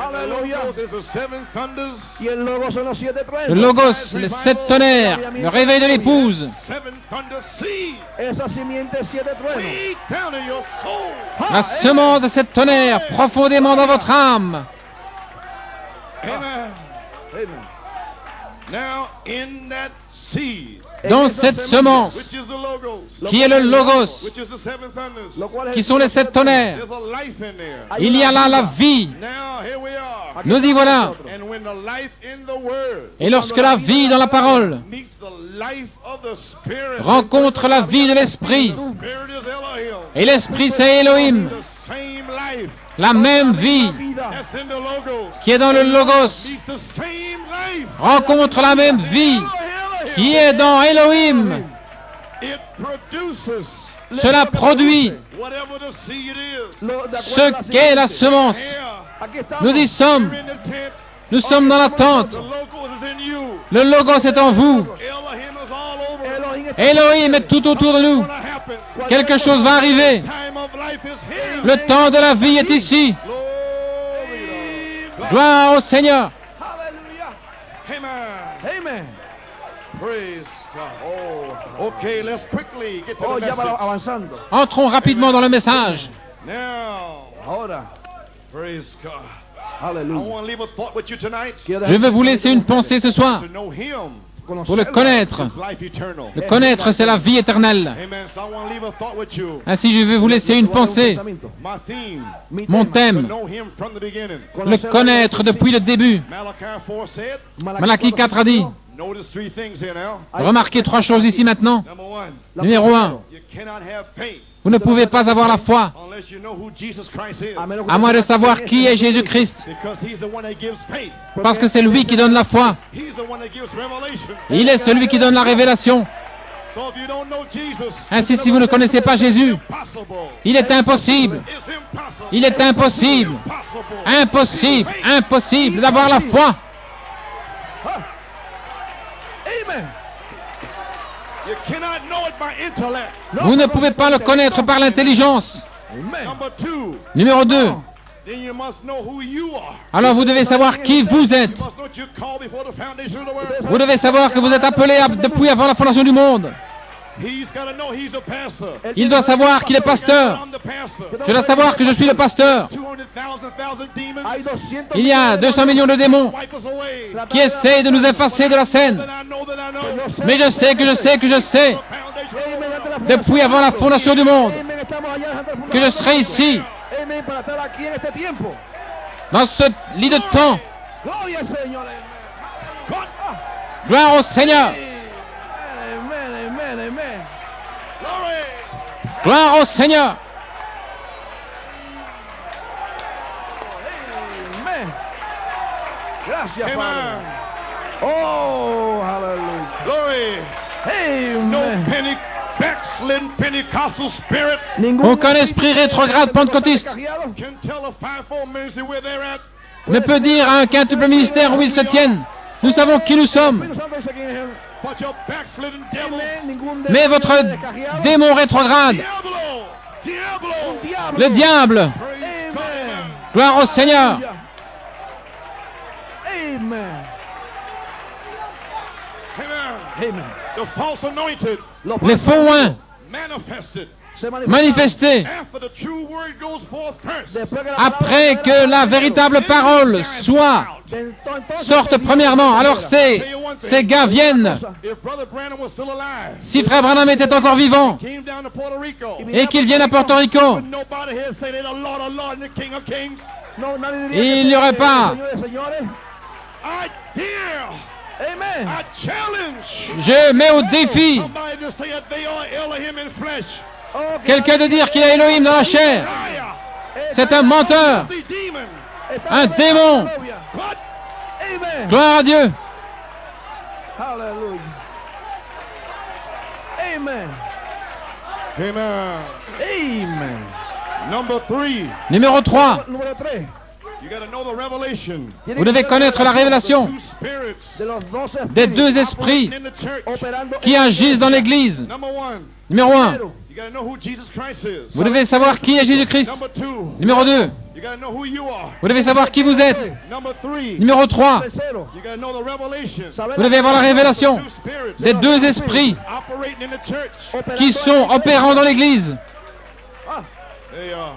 And the logos is the seven thunders, Y el logo son los 7 Le truenos. logos, les 7 tonnerres, le réveil de l'épouse. seven thunder seed, Esa simiente 7 truenos. way down in your soul. La semence de cette tonnerre profondément dans votre âme. Amen. Amen. Now in that seed, Dans cette semence, which is the logos, qui est le logos, which is the seven thunders, Lo cual es qui sont les 7 tonnerres, there's a life in there. il y a là la vie. Now here we are. Nous y voilà. And when the life in the word Et lorsque la vie dans la parole meets the life of the spirit, rencontre la vie de l'esprit, the spirit is Elohim. et l'esprit c'est Elohim, The same life la même vie that's in the logos qui est dans le logos meets the same life. rencontre la même vie qui est dans Elohim. It produces Cela produit whatever the seed is. ce qu'est la semence. Here, Aquí estamos. Nous y sommes. you're in the tent. Nous sommes dans la tente. The logos is in you. Le logos est en vous. Elohim is all over. Elohim está- Elohim est tout autour de nous. What's gonna happen? Quelque chose va arriver. Time of life is here. Le temps de la vie est ici. Glory to God. Gloire au Seigneur. Hallelujah. Amen. Amen. Praise God. Oh, okay, let's quickly get to Oh, the ya va message. avanzando. Entrons rapidement dans le message. Now, Ahora. praise God. I Aleluya. want to leave a thought with you tonight. Quiero Je vais vous laisser une pensée ce soir To know Him pour le connaître. is life eternal. Le connaître, c'est la vie éternelle. Amen. So I want to leave a thought with you. Ainsi, je vais vous laisser une pensée. My theme, Mon to thème, know Him from the beginning. le connaître depuis le début. Malachi 4 said, Malachie 4 a dit, notice three things here now. remarquez 3 choses ici maintenant. Number one, Numéro 1, you cannot have faith vous ne pouvez pas avoir la foi unless you know who Jesus Christ is. à moins de savoir qui est Jésus-Christ. Because He's the one that gives faith. Parce que c'est lui qui donne la foi. He's the one that gives revelation. Il est celui qui donne la révélation. So if you don't know Jesus, Ainsi, si vous ne connaissez pas Jésus, impossible. il est impossible. It's impossible. Il est impossible. Impossible. Impossible, impossible d'avoir la foi. Amen. You cannot know it by intellect. Vous ne pouvez pas le connaître par l'intelligence. Amen. Number two, Numéro 2, then you must know who you are. alors vous devez savoir qui vous êtes. You must know that you're called before the foundation of the world. Vous devez savoir que vous êtes appelé depuis avant la fondation du monde. He's got to know he's a pastor. Il doit savoir qu'il est pasteur. I'm the pastor. Je dois savoir que je suis le pasteur. 200,000 demons Hay 200 Il y a 200 millions de démons wipe us away. qui essayent de nous effacer de la scène. That I know that I know. Mais je sais que je sais que je sais, Foundation of the world. depuis avant la fondation du monde, Amen. Estamos allá antes del que je serai ici, Amen. Para estar aquí en este tiempo. dans ce lit de temps. Gloria al Señor. Amen. Gloire au Seigneur. Amen. Amen. Amen. Glory. Gloire au Seigneur. Amen. Gracias, Amen. Padre. Oh, hallelujah. Glory. No Amen. backslidden Pentecostal spirit Aucun esprit rétrograde pentecôtiste can tell a fivefold ministry where they're at. ne peut dire à un quintuple ministère où ils se tiennent. Nous savons qui nous sommes. But your backslidden devils, Mais votre démon rétrograde, Diablo, le diable, praise God. gloire au Seigneur, Amen. Amen. Amen. The false anointed les faux oints manifested manifestés after the true word goes forth first. après que la véritable parole sorte premièrement. Alors ces gars viennent. If Brother Branham was still alive, Si Frère Branham était encore vivant came down to Puerto Rico, et qu'il vienne à Porto Rico, nobody here say they're the Lord of Lords and the King of Kings. il n'y aurait pas. I dare, Amen. I challenge Je mets au défi somebody to say that they are Elohim in flesh. quelqu'un de dire qu'il a Elohim dans la chair. Liar, C'est un menteur, the demon. un démon. But Amen. Gloire à Dieu. Hallelujah. Amen. Amen. Amen. Number 3. Numéro 3. Número 3. You got to know the revelation. Vous devez connaître la révélation Two spirits De los dos des deux esprits in the church. operando qui agissent dans l'Église. Number 1. Numéro 1. You got to know who Jesus Christ is. Vous devez savoir qui est Jésus-Christ. Number 2. Numéro 2. You got to know who you are. Vous devez savoir qui vous êtes. Number 3. Numéro 3. Tercero, You got to know the revelation. Vous devez avoir la révélation Two spirits des deux esprits operating in the church. qui sont opérants dans l'Église. They are.